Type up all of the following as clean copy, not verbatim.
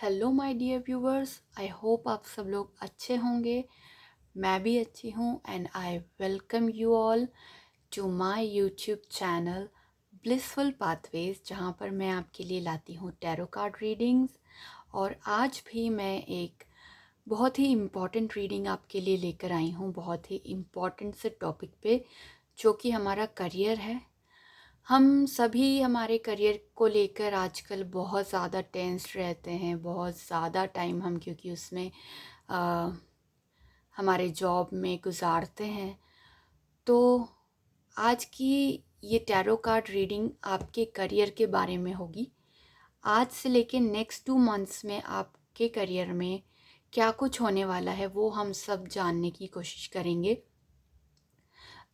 Hello my dear viewers, I hope आप सब लोग अच्छे होंगे। मैं भी अच्छी हूँ and I welcome you all to my YouTube channel blissful pathways, जहाँ पर मैं आपके लिए लाती हूँ टैरो कार्ड रीडिंग्स। और आज भी मैं एक बहुत ही इम्पॉर्टेंट रीडिंग आपके लिए लेकर आई हूँ, बहुत ही इम्पॉर्टेंट से टॉपिक पे, जो कि हमारा करियर है। हम सभी हमारे करियर को लेकर आजकल बहुत ज़्यादा टेंस रहते हैं, बहुत ज़्यादा टाइम हम क्योंकि उसमें हमारे जॉब में गुजारते हैं। तो आज की ये टैरो कार्ड रीडिंग आपके करियर के बारे में होगी। आज से लेके नेक्स्ट 2 मंथ्स में आपके करियर में क्या कुछ होने वाला है वो हम सब जानने की कोशिश करेंगे।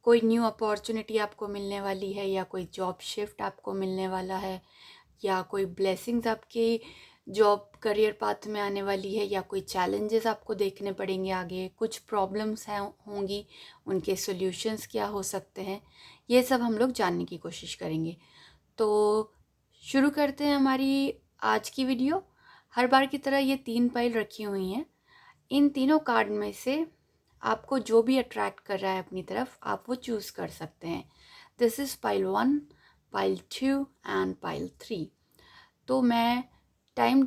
कोई न्यू अपॉर्चुनिटी आपको मिलने वाली है, या कोई जॉब शिफ्ट आपको मिलने वाला है, या कोई ब्लेसिंग्स आपके जॉब करियर पाथ में आने वाली है, या कोई चैलेंजेस आपको देखने पड़ेंगे आगे, कुछ प्रॉब्लम्स हैं होंगी, उनके सॉल्यूशंस क्या हो सकते हैं, ये सब हम लोग जानने की कोशिश करेंगे। तो शुरू करते हैं हमारी आज की वीडियो। हर बार की तरह ये 3 फाइल रखी हुई हैं। इन तीनों कार्ड में से आपको जो भी अट्रैक्ट कर रहा है अपनी तरफ, आप वो चूज़ कर सकते हैं। This is pile 1, pile 2 and pile 3। तो मैं टाइम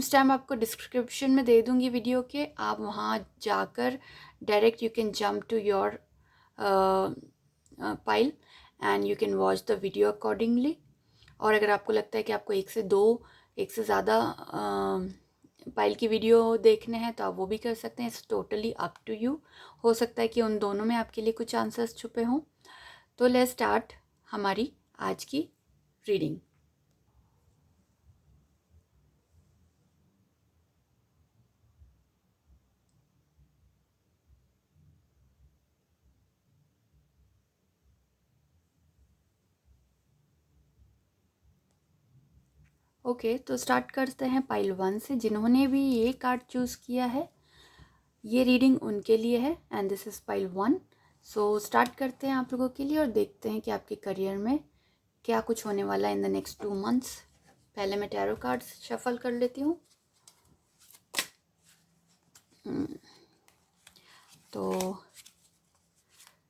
स्टैम्प आपको डिस्क्रिप्शन में दे दूँगी वीडियो के। आप वहाँ जाकर direct you can jump to your pile and you can watch the video accordingly. और अगर आपको लगता है कि आपको एक से ज़्यादा पाइल की वीडियो देखने हैं तो आप वो भी कर सकते हैं। It's totally up to you. हो सकता है कि उन दोनों में आपके लिए कुछ आंसर्स छुपे हों। तो लेट्स स्टार्ट हमारी आज की रीडिंग। ओके, तो स्टार्ट करते हैं पाइल 1 से। जिन्होंने भी ये कार्ड चूज़ किया है, ये रीडिंग उनके लिए है and this is pile 1। So start करते हैं आप लोगों के लिए और देखते हैं कि आपके करियर में क्या कुछ होने वाला है इन द नेक्स्ट 2 मंथ्स। पहले मैं टैरो कार्ड्स शफल कर लेती हूँ। तो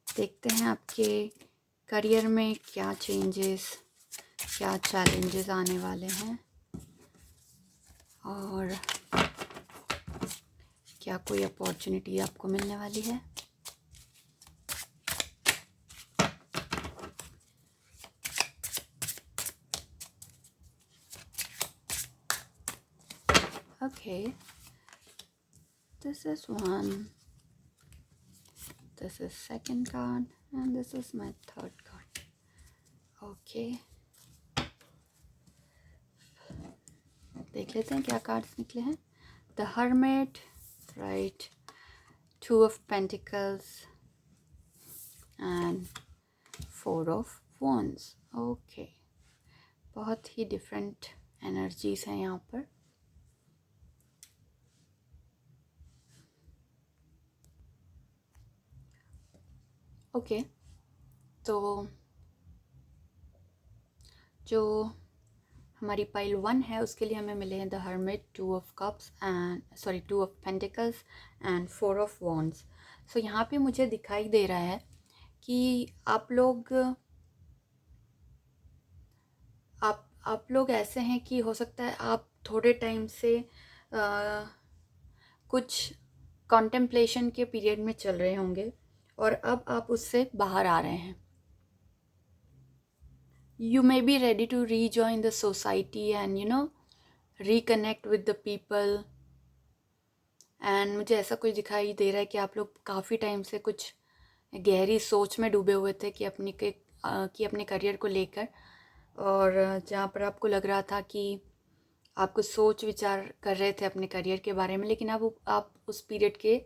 देखते हैं आपके करियर में क्या चेंजेस, क्या चैलेंजेस आने वाले हैं, और क्या कोई अपॉर्चुनिटी आपको मिलने वाली है। Okay, this is one, this is second card and this is my third card. Okay, देख लेते हैं क्या कार्ड्स निकले हैं। The hermit, right, 2 of Pentacles and 4 of Wands। Okay, बहुत ही डिफरेंट एनर्जीज हैं यहाँ पर। ओके, तो जो हमारी पाइल 1 है उसके लिए हमें मिले हैं the hermit, 2 of Cups and 2 of Pentacles and 4 of Wands। सो यहाँ पे मुझे दिखाई दे रहा है कि आप लोग ऐसे हैं कि हो सकता है आप थोड़े टाइम से कुछ कॉन्टेम्पलेशन के पीरियड में चल रहे होंगे और अब आप उससे बाहर आ रहे हैं। You may be ready to rejoin the society and reconnect with the people। And मुझे ऐसा कुछ दिखाई दे रहा है कि आप लोग काफ़ी टाइम से कुछ गहरी सोच में डूबे हुए थे कि अपने करियर को लेकर, और जहाँ पर आपको लग रहा था कि आप कुछ सोच विचार कर रहे थे अपने करियर के बारे में, लेकिन अब आप उस पीरियड के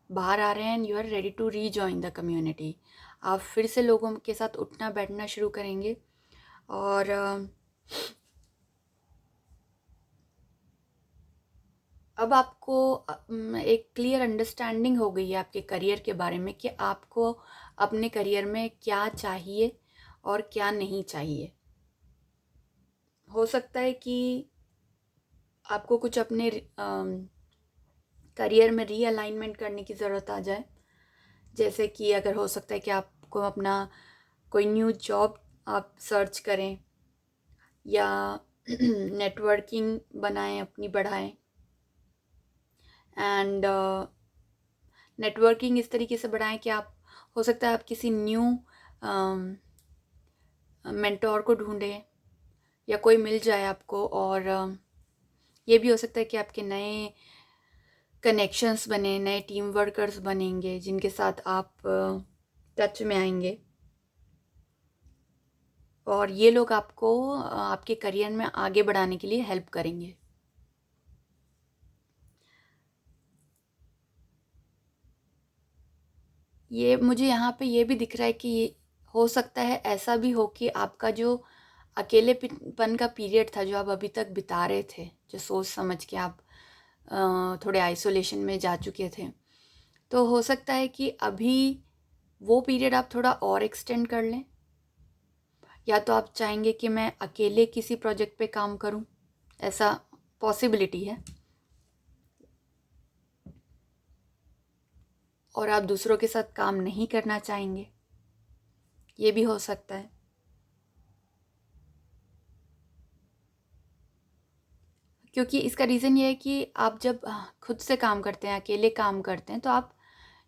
बाहर आ रहे हैं and you are ready to rejoin the community. आप फिर से लोगों के साथ उठना बैठना शुरू करेंगे और अब आपको एक क्लियर अंडरस्टैंडिंग हो गई है आपके करियर के बारे में कि आपको अपने करियर में क्या चाहिए और क्या नहीं चाहिए। हो सकता है कि आपको कुछ अपने करियर में रीअलाइनमेंट करने की ज़रूरत आ जाए, जैसे कि अगर हो सकता है कि आपको अपना कोई न्यू जॉब आप सर्च करें या नेटवर्किंग बनाएं, अपनी बढ़ाएं। एंड नेटवर्किंग इस तरीके से बढ़ाएं कि आप, हो सकता है आप किसी न्यू मेंटोर को ढूंढें या कोई मिल जाए आपको, और ये भी हो सकता है कि आपके नए कनेक्शंस बने, नए टीम वर्कर्स बनेंगे जिनके साथ आप टच में आएंगे, और ये लोग आपको आपके करियर में आगे बढ़ाने के लिए हेल्प करेंगे। ये मुझे यहाँ पे ये भी दिख रहा है कि ये हो सकता है ऐसा भी हो कि आपका जो अकेलेपन का पीरियड था जो आप अभी तक बिता रहे थे, जो सोच समझ के आप थोड़े आइसोलेशन में जा चुके थे, तो हो सकता है कि अभी वो पीरियड आप थोड़ा और एक्सटेंड कर लें, या तो आप चाहेंगे कि मैं अकेले किसी प्रोजेक्ट पे काम करूं, ऐसा पॉसिबिलिटी है, और आप दूसरों के साथ काम नहीं करना चाहेंगे, ये भी हो सकता है। क्योंकि इसका रीज़न ये है कि आप जब खुद से काम करते हैं, अकेले काम करते हैं, तो आप,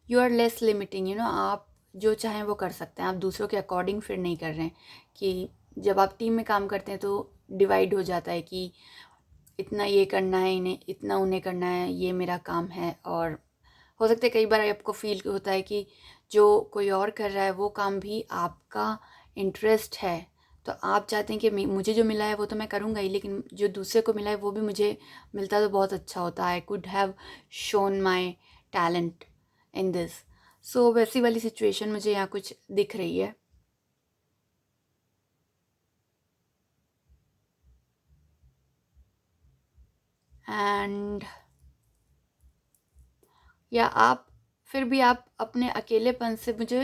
यू आर लेस लिमिटिंग, आप जो चाहें वो कर सकते हैं, आप दूसरों के अकॉर्डिंग फिर नहीं कर रहे हैं। कि जब आप टीम में काम करते हैं तो डिवाइड हो जाता है कि इतना ये करना है, इन्हें इतना उन्हें करना है, ये मेरा काम है। और हो सकता है कई बार आपको फील होता है कि जो कोई और कर रहा है वो काम भी आपका इंटरेस्ट है, तो आप चाहते हैं कि मुझे जो मिला है वो तो मैं करूँगा ही, लेकिन जो दूसरे को मिला है वो भी मुझे मिलता तो बहुत अच्छा होता। I could have shown my talent in this. So वैसी वाली सिचुएशन मुझे यहाँ कुछ दिख रही है। एंड या आप, फिर भी आप अपने अकेलेपन से मुझे,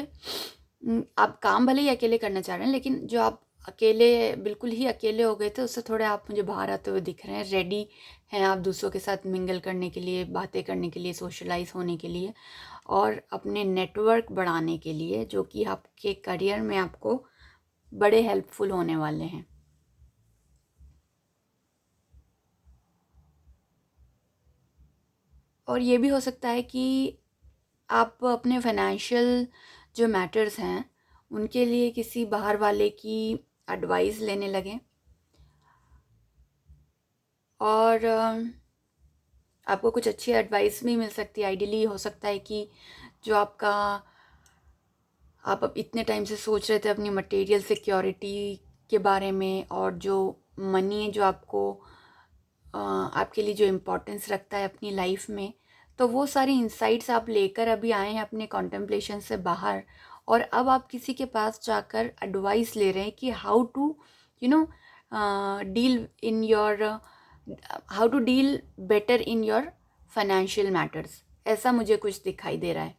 आप काम भले ही अकेले करना चाह रहे हैं, लेकिन जो आप अकेले, बिल्कुल ही अकेले हो गए थे, उससे थोड़े आप मुझे बाहर आते हुए दिख रहे हैं। रेडी हैं आप दूसरों के साथ मिंगल करने के लिए, बातें करने के लिए, सोशलाइज होने के लिए, और अपने नेटवर्क बढ़ाने के लिए, जो कि आपके करियर में आपको बड़े हेल्पफुल होने वाले हैं। और ये भी हो सकता है कि आप अपने फाइनेंशियल जो मैटर्स हैं उनके लिए किसी बाहर वाले की एडवाइस लेने लगें, और आपको कुछ अच्छी एडवाइस भी मिल सकती है। आइडियली हो सकता है कि जो आपका, आप अब इतने टाइम से सोच रहे थे अपनी मटेरियल सिक्योरिटी के बारे में, और जो मनी है जो आपको आपके लिए जो इम्पोर्टेंस रखता है अपनी लाइफ में, तो वो सारी इंसाइट्स आप लेकर अभी आए हैं अपने कॉन्टेम्पलेशन से बाहर, और अब आप किसी के पास जाकर एडवाइस ले रहे हैं कि how to, you know deal in your, how to deal better in your financial matters, ऐसा मुझे कुछ दिखाई दे रहा है।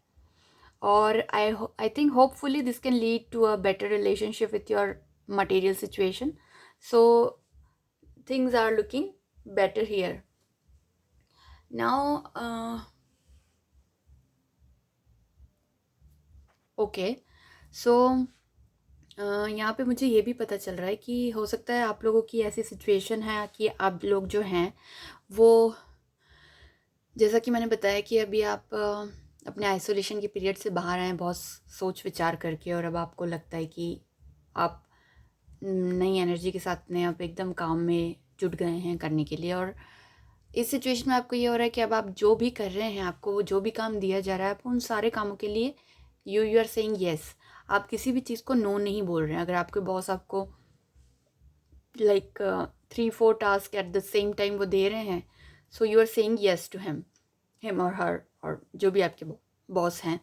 और I think hopefully this can lead to a better relationship with your material situation. So things are looking better here now. Okay, so यहाँ पे मुझे ये भी पता चल रहा है कि हो सकता है आप लोगों की ऐसी सिचुएशन है कि आप लोग जो हैं वो, जैसा कि मैंने बताया कि अभी आप अपने आइसोलेशन के पीरियड से बाहर आए बहुत सोच विचार करके, और अब आपको लगता है कि आप नई एनर्जी के साथ में आप एकदम काम में जुट गए हैं करने के लिए। और इस सिचुएशन में आपको ये हो रहा है कि अब आप जो भी कर रहे हैं, आपको वो जो भी काम दिया जा रहा है, आप उन सारे कामों के लिए यू आर सेइंग येस। आप किसी भी चीज़ को नो नहीं बोल रहे हैं। अगर आपके बॉस आपको like 3-4 task at the same time वो दे रहे हैं, so you are saying yes to him और हर, और जो भी आपके बॉस हैं।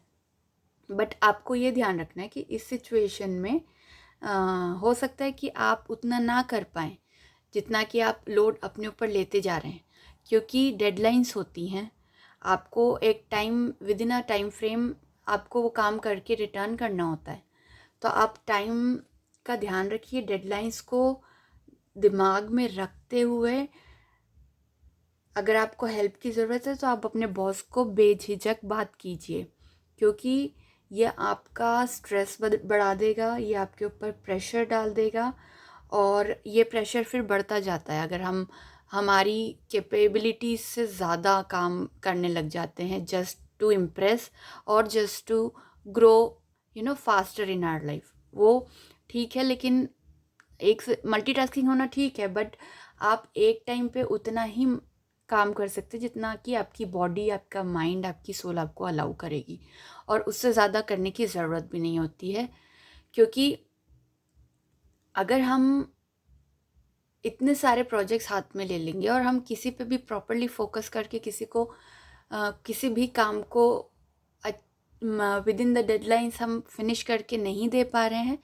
बट आपको ये ध्यान रखना है कि इस सिचुएशन में हो सकता है कि आप उतना ना कर पाएँ जितना कि आप लोड अपने ऊपर लेते जा रहे हैं, क्योंकि डेडलाइंस होती हैं। आपको एक time, with in a time frame आपको वो काम करके रिटर्न करना होता है। तो आप टाइम का ध्यान रखिए, डेडलाइंस को दिमाग में रखते हुए अगर आपको हेल्प की ज़रूरत है तो आप अपने बॉस को बेझिझक बात कीजिए, क्योंकि ये आपका स्ट्रेस बढ़ा देगा, ये आपके ऊपर प्रेशर डाल देगा और ये प्रेशर फिर बढ़ता जाता है अगर हम हमारी कैपेबिलिटीज से ज़्यादा काम करने लग जाते हैं जस्ट टू इम्प्रेस और just to grow faster in our life. वो ठीक है, लेकिन एक मल्टीटास्किंग होना ठीक है, बट आप एक टाइम पे उतना ही काम कर सकते हैं जितना कि आपकी बॉडी, आपका माइंड, आपकी सोल आपको अलाउ करेगी, और उससे ज़्यादा करने की ज़रूरत भी नहीं होती है। क्योंकि अगर हम इतने सारे प्रोजेक्ट्स हाथ में ले लेंगे और हम किसी पे भी प्रॉपरली फोकस करके किसी भी काम को विद इन द डेडलाइंस हम फिनिश करके नहीं दे पा रहे हैं,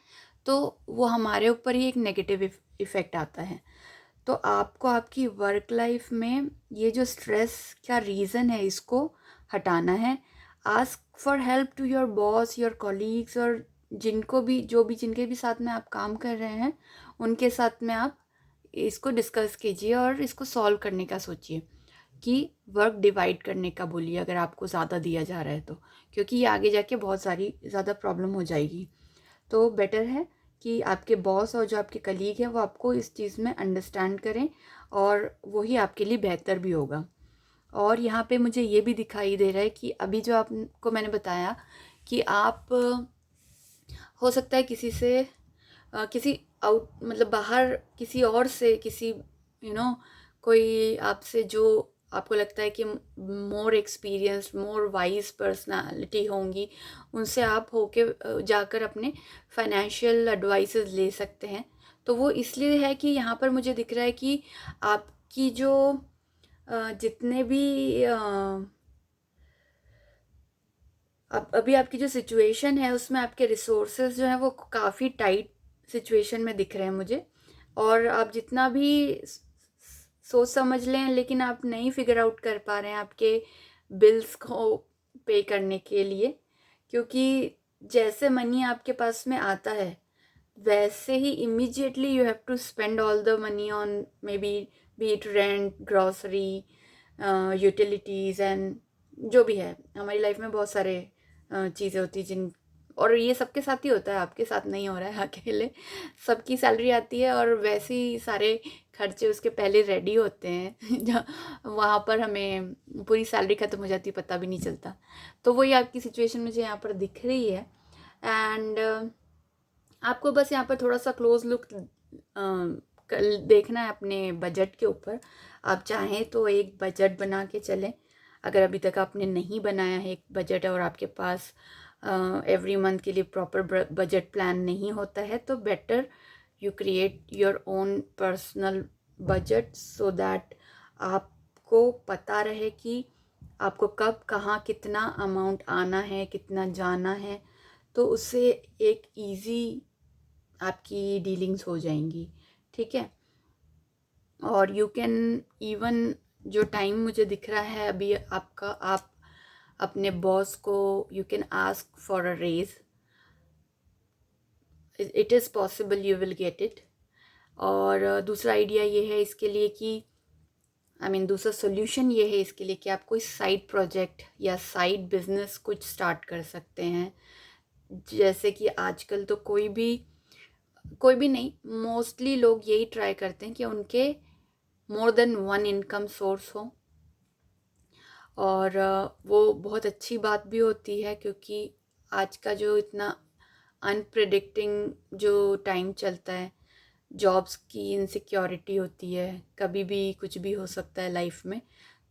तो वो हमारे ऊपर ही एक नेगेटिव इफ़ेक्ट आता है। तो आपको आपकी वर्क लाइफ में ये जो स्ट्रेस का रीज़न है इसको हटाना है। Ask for help to your boss, your colleagues, और जिनके भी साथ में आप काम कर रहे हैं उनके साथ में आप इसको डिस्कस कीजिए और इसको सॉल्व करने का सोचिए कि वर्क डिवाइड करने का बोलिए अगर आपको ज़्यादा दिया जा रहा है तो, क्योंकि ये आगे जाके बहुत सारी ज़्यादा प्रॉब्लम हो जाएगी। तो बेटर है कि आपके बॉस और जो आपके कलीग हैं वो आपको इस चीज़ में अंडरस्टैंड करें, और वही आपके लिए बेहतर भी होगा। और यहाँ पे मुझे ये भी दिखाई दे रहा है कि अभी जो आपको मैंने बताया कि आप हो सकता है किसी से किसी आउट मतलब बाहर किसी और से किसी कोई आपसे जो आपको लगता है कि more experience, more wise personality होंगी, उनसे आप होके जाकर अपने फाइनेंशियल एडवाइसेस ले सकते हैं। तो वो इसलिए है कि यहाँ पर मुझे दिख रहा है कि आपकी जो जितने भी अब अभी आपकी जो सिचुएशन है उसमें आपके रिसोर्सेज जो हैं वो काफ़ी टाइट सिचुएशन में दिख रहे हैं मुझे, और आप जितना भी सोच समझ लें लेकिन आप नहीं फिगर आउट कर पा रहे हैं आपके बिल्स को पे करने के लिए, क्योंकि जैसे मनी आपके पास में आता है वैसे ही immediately you have to spend all the money on maybe it rent, grocery, utilities and जो भी है। हमारी लाइफ में बहुत सारे चीज़ें होती हैं जिन, और ये सबके साथ ही होता है, आपके साथ नहीं हो रहा है अकेले। सबकी सैलरी आती है और वैसे ही सारे खर्चे उसके पहले रेडी होते हैं जहाँ वहाँ पर हमें पूरी सैलरी ख़त्म हो जाती है, पता भी नहीं चलता। तो वही आपकी सिचुएशन मुझे यहाँ पर दिख रही है। एंड आपको बस यहाँ पर थोड़ा सा क्लोज लुक देखना है अपने बजट के ऊपर। आप चाहें तो एक बजट बना के चलें। अगर अभी तक आपने नहीं बनाया है एक बजट और आपके पास एवरी मंथ के लिए प्रॉपर बजट प्लान नहीं होता है, तो better you create your own personal budget so that आपको पता रहे कि आपको कब कहाँ कितना अमाउंट आना है, कितना जाना है। तो उससे एक इजी आपकी डीलिंग्स हो जाएंगी, ठीक है। और यू कैन इवन जो टाइम मुझे दिख रहा है अभी आपका, आप अपने बॉस को you can ask for a raise, it is possible, you will get it. और दूसरा आइडिया ये है इसके लिए कि दूसरा सोल्यूशन ये है इसके लिए कि आप कोई साइड प्रोजेक्ट या साइड बिजनेस कुछ स्टार्ट कर सकते हैं। जैसे कि आजकल तो कोई भी नहीं, मोस्टली लोग यही ट्राई करते हैं कि उनके more than one income source हो, और वो बहुत अच्छी बात भी होती है, क्योंकि आज का जो इतना अनप्रिडिक्टिंग जो टाइम चलता है, जॉब्स की इनसिक्योरिटी होती है, कभी भी कुछ भी हो सकता है लाइफ में।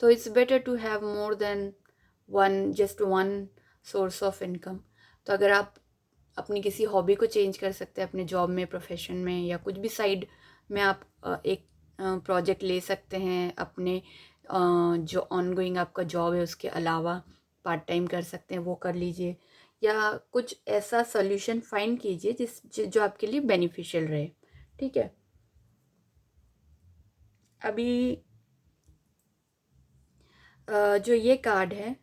तो it's better to have more than just one source of income. तो अगर आप अपनी किसी हॉबी को चेंज कर सकते हैं अपने जॉब में, प्रोफेशन में, या कुछ भी साइड में आप एक प्रोजेक्ट ले सकते हैं अपने जो ऑनगोइंग आपका जॉब है उसके अलावा पार्ट टाइम कर सकते हैं, वो कर लीजिए, या कुछ ऐसा सोल्यूशन फाइंड कीजिए जो आपके लिए बेनिफिशियल रहे, ठीक है। अभी जो ये कार्ड है,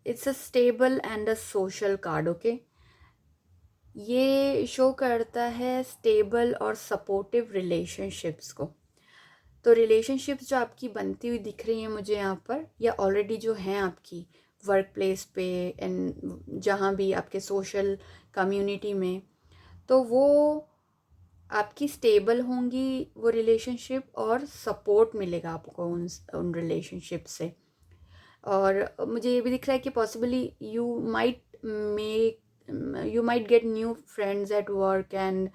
it's a stable and a social card, okay. ये शो करता है स्टेबल और सपोर्टिव रिलेशनशिप्स को। तो रिलेशनशिप्स जो आपकी बनती हुई दिख रही हैं मुझे यहाँ पर, या ऑलरेडी जो हैं आपकी वर्क प्लेस पे एंड जहाँ भी आपके सोशल कम्युनिटी में, तो वो आपकी स्टेबल होंगी वो रिलेशनशिप, और सपोर्ट मिलेगा आपको उन रिलेशनशिप से। और मुझे ये भी दिख रहा है कि possibly you might get new friends at work, and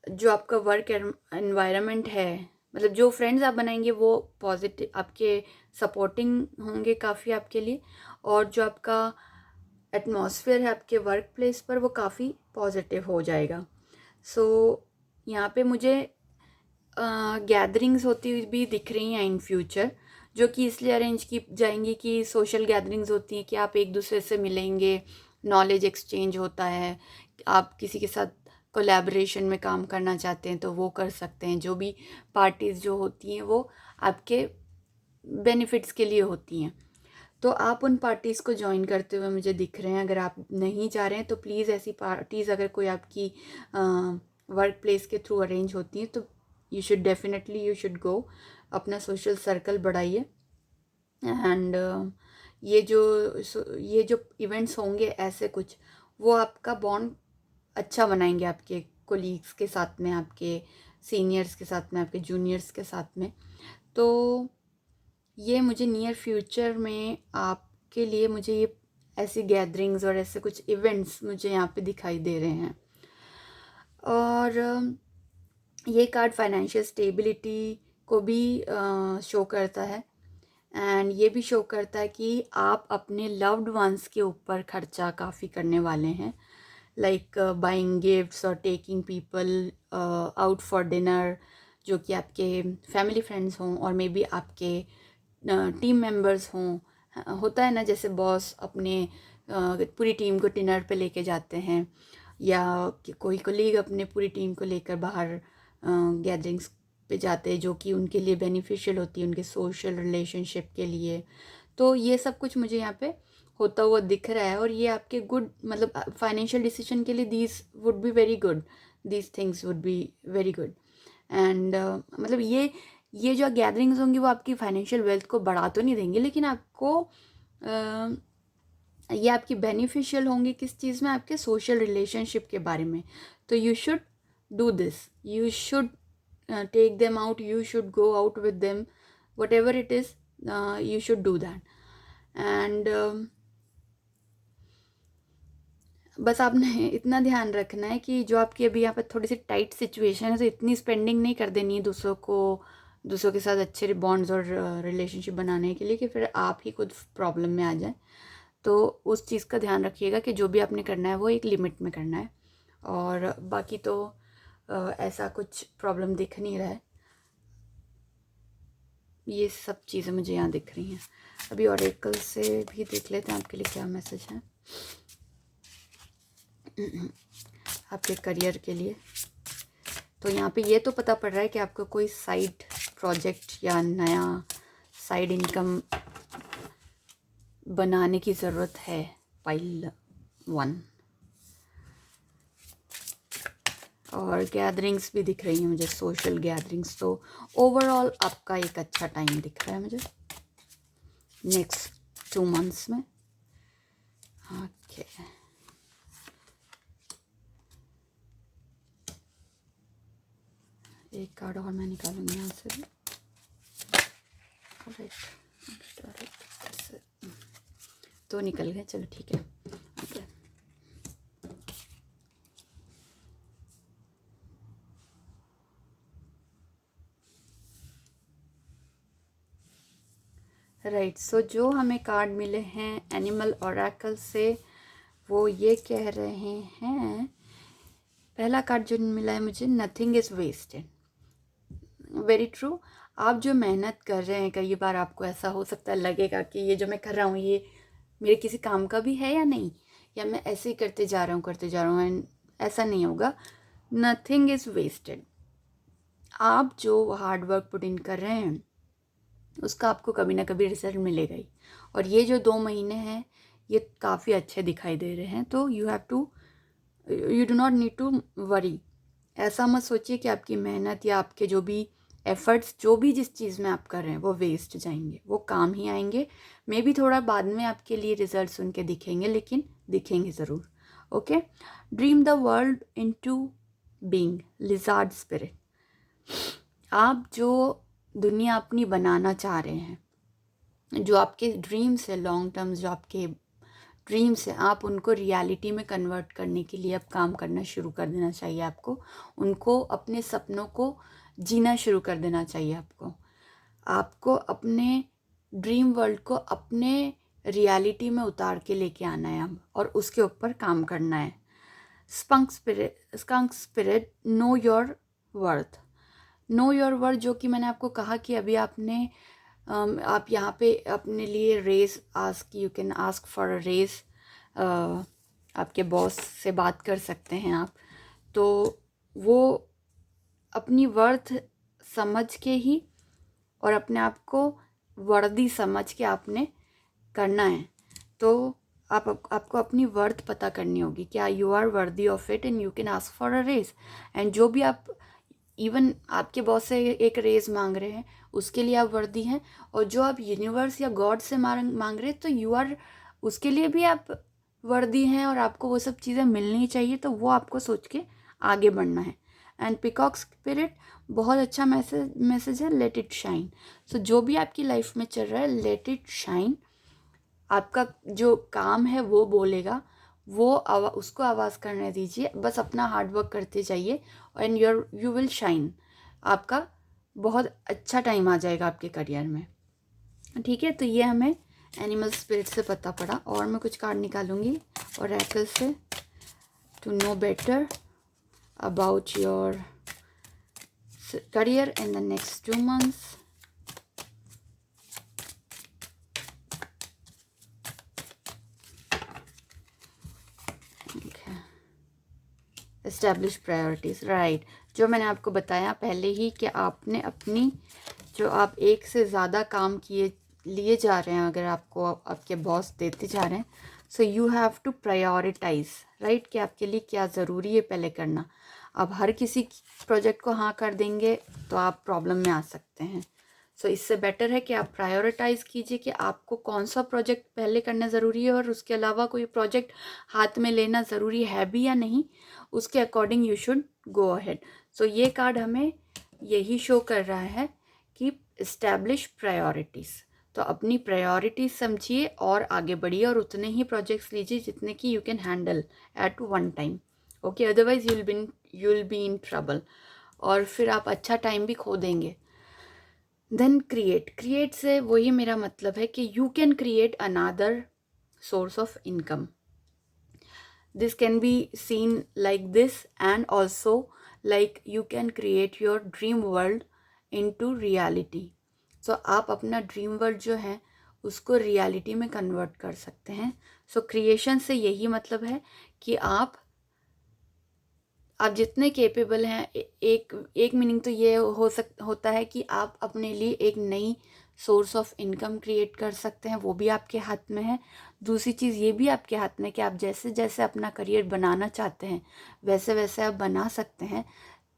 जो आपका वर्क एनवायरनमेंट है, मतलब जो फ्रेंड्स आप बनाएंगे वो पॉजिटिव आपके सपोर्टिंग होंगे काफ़ी आपके लिए, और जो आपका एटमॉस्फेयर है आपके वर्क प्लेस पर वो काफ़ी पॉजिटिव हो जाएगा। सो यहाँ पे मुझे गैदरिंग्स होती हुई भी दिख रही हैं इन फ्यूचर, जो कि इसलिए अरेंज की जाएंगी कि सोशल गैदरिंग्स होती हैं कि आप एक दूसरे से मिलेंगे, नॉलेज एक्सचेंज होता है, आप किसी के साथ कोलैबोरेशन में काम करना चाहते हैं तो वो कर सकते हैं। जो भी पार्टीज़ जो होती हैं वो आपके बेनिफिट्स के लिए होती हैं, तो आप उन पार्टीज़ को ज्वाइन करते हुए मुझे दिख रहे हैं। अगर आप नहीं चाह रहे हैं तो प्लीज़ ऐसी पार्टीज़ अगर कोई आपकी वर्क प्लेस के थ्रू अरेंज होती हैं तो यू शुड गो, अपना सोशल सर्कल बढ़ाइए। एंड ये जो इवेंट्स होंगे ऐसे कुछ, वो आपका बॉन्ड अच्छा बनाएंगे आपके कोलीग्स के साथ में, आपके सीनियर्स के साथ में, आपके जूनियर्स के साथ में। तो ये मुझे नियर फ्यूचर में आपके लिए मुझे ये ऐसी गैदरिंग्स और ऐसे कुछ इवेंट्स मुझे यहाँ पे दिखाई दे रहे हैं। और ये कार्ड फाइनेंशियल स्टेबिलिटी को भी शो करता है, एंड ये भी शो करता है कि आप अपने लव्ड वंस के ऊपर खर्चा काफ़ी करने वाले हैं, लाइक बाइंग गिफ्ट्स और taking people out for dinner, जो कि आपके फैमिली फ्रेंड्स हों और मे बी आपके टीम मेंबर्स हों। होता है ना, जैसे बॉस अपने पूरी टीम को डिनर पे लेके जाते हैं, या कोई कोलीग अपने पूरी टीम को लेकर बाहर गैदरिंग्स पे जाते हैं जो कि उनके लिए बेनिफिशियल होती है, उनके सोशल रिलेशनशिप के लिए। तो ये सब कुछ मुझे यहाँ पे होता हुआ दिख रहा है, और ये आपके गुड, मतलब फाइनेंशियल डिसीजन के लिए these would be very good, these things would be very good. And मतलब ये जो गैदरिंग्स होंगी वो आपकी फाइनेंशियल वेल्थ को बढ़ा तो नहीं देंगे, लेकिन आपको ये आपकी बेनिफिशियल होंगी किस चीज़ में, आपके सोशल रिलेशनशिप के बारे में। तो you should do this, you should take them out, you should go out with them, whatever it is, you should do that. And बस आपने इतना ध्यान रखना है कि जो आपकी अभी यहाँ पर थोड़ी सी टाइट सिचुएशन है, तो इतनी स्पेंडिंग नहीं कर देनी है दूसरों के साथ अच्छे बॉन्ड्स और रिलेशनशिप बनाने के लिए कि फिर आप ही खुद प्रॉब्लम में आ जाए। तो उस चीज़ का ध्यान रखिएगा कि जो भी आपने करना है वो एक लिमिट में करना है, और बाकी तो ऐसा कुछ प्रॉब्लम दिख नहीं रहा है। ये सब चीज़ें मुझे यहाँ दिख रही हैं। अभी ऑरेकल से भी देख लेते हैं आपके लिए क्या मैसेज है आपके करियर के लिए। तो यहाँ पे ये तो पता पड़ रहा है कि आपको कोई साइड प्रोजेक्ट या नया साइड इनकम बनाने की ज़रूरत है, पाइल 1। और गैदरिंग्स भी दिख रही हैं मुझे, सोशल गैदरिंग्स। तो ओवरऑल आपका एक अच्छा टाइम दिख रहा है मुझे नेक्स्ट 2 मंथ्स में। ओके, एक कार्ड और मैं निकालूंगी यहाँ से भी। तो निकल गए, चलो ठीक है। Okay, right. सो जो हमें कार्ड मिले हैं एनिमल ओरेकल से, वो ये कह रहे हैं, पहला कार्ड जो मिला है मुझे, nothing is wasted. Very true. आप जो मेहनत कर रहे हैं, कई बार आपको ऐसा हो सकता है लगेगा कि ये जो मैं कर रहा हूँ ये मेरे किसी काम का भी है या नहीं, या मैं ऐसे ही करते जा रहा हूँ, एंड ऐसा नहीं होगा। Nothing is wasted. आप जो हार्ड वर्क पुट इन कर रहे हैं उसका आपको कभी ना कभी रिजल्ट मिलेगा ही। और ये जो 2 महीने हैं ये काफ़ी अच्छे दिखाई दे रहे हैं, तो you do not need to worry. ऐसा मत सोचिए कि आपकी मेहनत या आपके जो भी एफर्ट्स, जो भी जिस चीज़ में आप कर रहे हैं वो वेस्ट जाएंगे, वो काम ही आएंगे। मे बी थोड़ा बाद में आपके लिए रिजल्ट्स उनके दिखेंगे, लेकिन दिखेंगे ज़रूर। Okay, dream the world into being lizard spirit. आप जो दुनिया अपनी बनाना चाह रहे हैं, जो आपके ड्रीम्स है, लॉन्ग टर्म्स जो आपके ड्रीम्स हैं, आप उनको रियलिटी में कन्वर्ट करने के लिए अब काम करना शुरू कर देना चाहिए आपको। उनको, अपने सपनों को जीना शुरू कर देना चाहिए आपको। आपको अपने ड्रीम वर्ल्ड को अपने रियलिटी में उतार के लेके आना है अब, और उसके ऊपर काम करना है। Skunk spirit, know your worth. Know your worth, जो कि मैंने आपको कहा कि अभी आपने आप यहाँ पे अपने लिए raise ask, you can ask for a raise, आपके बॉस से बात कर सकते हैं आप। तो वो अपनी वर्थ समझ के ही और अपने आप को वर्दी समझ के आपने करना है। तो आपको अपनी वर्थ पता करनी होगी, क्या you are worthy of it and you can ask for a raise. And जो भी आप, इवन आपके बॉस से एक रेज मांग रहे हैं, उसके लिए आप वर्दी हैं। और जो आप यूनिवर्स या गॉड से मांग रहे हैं, तो यू आर, उसके लिए भी आप वर्दी हैं, और आपको वो सब चीज़ें मिलनी चाहिए। तो वो आपको सोच के आगे बढ़ना है। एंड पिकॉक स्पिरिट, बहुत अच्छा मैसेज है, लेट इट शाइन। सो जो भी आपकी लाइफ में चल रहा है, लेट इट शाइन। आपका जो काम है वो बोलेगा, वो उसको आवाज़ करने दीजिए, बस अपना हार्ड वर्क करते जाइए, एंड यू विल शाइन। आपका बहुत अच्छा टाइम आ जाएगा आपके करियर में। ठीक है, तो ये हमें एनिमल स्पिरिट से पता पड़ा। और मैं कुछ कार्ड निकालूंगी ओरेकल से, to know better about your career in the next 2 months. Establish priorities, right. जो मैंने आपको बताया पहले ही कि आपने अपनी, जो आप एक से ज़्यादा काम लिए जा रहे हैं, अगर आपको आपके बॉस देते जा रहे हैं, so you have to prioritise, right, कि आपके लिए क्या ज़रूरी है पहले करना। अब हर किसी प्रोजेक्ट को हाँ कर देंगे तो आप प्रॉब्लम में आ सकते हैं। सो इससे बेटर है कि आप प्रायोरिटाइज़ कीजिए कि आपको कौन सा प्रोजेक्ट पहले करना ज़रूरी है, और उसके अलावा कोई प्रोजेक्ट हाथ में लेना ज़रूरी है भी या नहीं, उसके according you should go ahead. So ये कार्ड हमें यही शो कर रहा है कि इस्टेब्लिश प्रायोरिटीज़। तो अपनी प्रायोरिटीज समझिए और आगे बढ़िए, और उतने ही प्रोजेक्ट्स लीजिए जितने कि you can handle at one time. Okay, otherwise you will be in trouble, और फिर आप अच्छा टाइम भी खो देंगे। देन क्रिएट से वही मेरा मतलब है कि you can create another source of income. This can be seen like this, and also like you can create your dream world into reality. So आप अपना ड्रीम वर्ल्ड जो है उसको रियलिटी में कन्वर्ट कर सकते हैं। सो क्रिएशन से यही मतलब है कि आप जितने केपेबल हैं, एक मीनिंग तो ये होता है कि आप अपने लिए एक नई सोर्स ऑफ इनकम क्रिएट कर सकते हैं, वो भी आपके हाथ में है। दूसरी चीज़ ये भी आपके हाथ में कि आप जैसे जैसे अपना करियर बनाना चाहते हैं वैसे वैसे आप बना सकते हैं।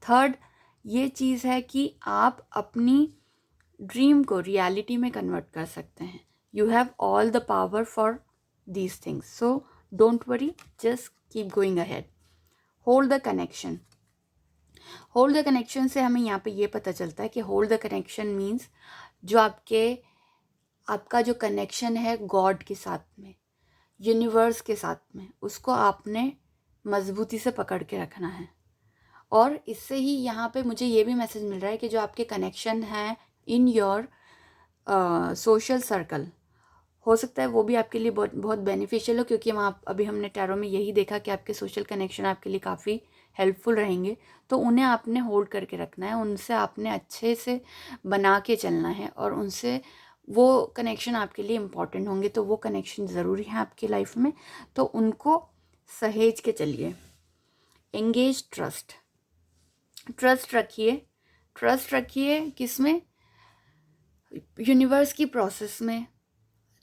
थर्ड ये चीज़ है कि आप अपनी ड्रीम को रियलिटी में कन्वर्ट कर सकते हैं। You have all the power for these things, so don't worry, just keep going ahead. Hold the connection. Hold the connection से हमें यहाँ पे ये पता चलता है कि होल्ड द कनेक्शन मीन्स जो आपका जो कनेक्शन है गॉड के साथ में, यूनिवर्स के साथ में, उसको आपने मजबूती से पकड़ के रखना है। और इससे ही यहाँ पे मुझे ये भी मैसेज मिल रहा है कि जो आपके कनेक्शन हैं इन योर सोशल सर्कल, हो सकता है वो भी आपके लिए बहुत बहुत बेनिफिशियल हो, क्योंकि वहाँ अभी हमने टैरो में यही देखा कि आपके सोशल कनेक्शन आपके लिए काफ़ी हेल्पफुल रहेंगे। तो उन्हें आपने होल्ड करके रखना है, उनसे आपने अच्छे से बना के चलना है, और उनसे वो कनेक्शन आपके लिए इम्पॉर्टेंट होंगे। तो वो कनेक्शन ज़रूरी है आपकी लाइफ में, तो उनको सहेज के चलिए। एंगेज ट्रस्ट रखिए किस में? यूनिवर्स की प्रोसेस में।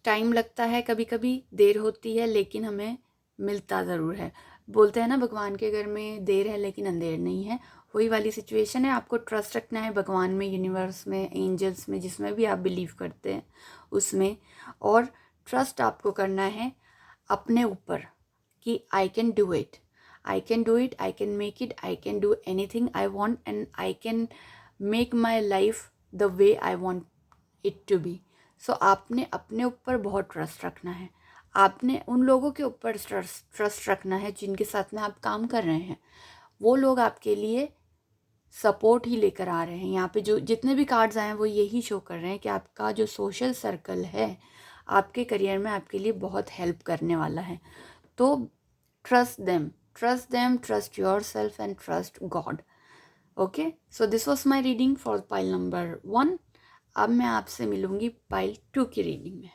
टाइम लगता है, कभी कभी देर होती है, लेकिन हमें मिलता ज़रूर है। बोलते हैं ना, भगवान के घर में देर है लेकिन अंधेर नहीं है, वही वाली सिचुएशन है। आपको ट्रस्ट रखना है भगवान में, यूनिवर्स में, एंजल्स में, जिसमें भी आप बिलीव करते हैं उसमें। और ट्रस्ट आपको करना है अपने ऊपर कि I can do it, I can do it, I can make it, I can do anything I want and I can make my life the way I want it to be. So आपने अपने ऊपर बहुत trust रखना है, आपने उन लोगों के ऊपर ट्रस्ट रखना है जिनके साथ में आप काम कर रहे हैं। वो लोग आपके लिए सपोर्ट ही लेकर आ रहे हैं। यहाँ पे जो जितने भी कार्ड्स आए हैं वो यही शो कर रहे हैं कि आपका जो सोशल सर्कल है आपके करियर में आपके लिए बहुत हेल्प करने वाला है। तो trust them, trust them, trust your self and trust God. Okay, so this was my reading for pile number 1। अब मैं आपसे मिलूंगी पाइल 2 की रीडिंग में।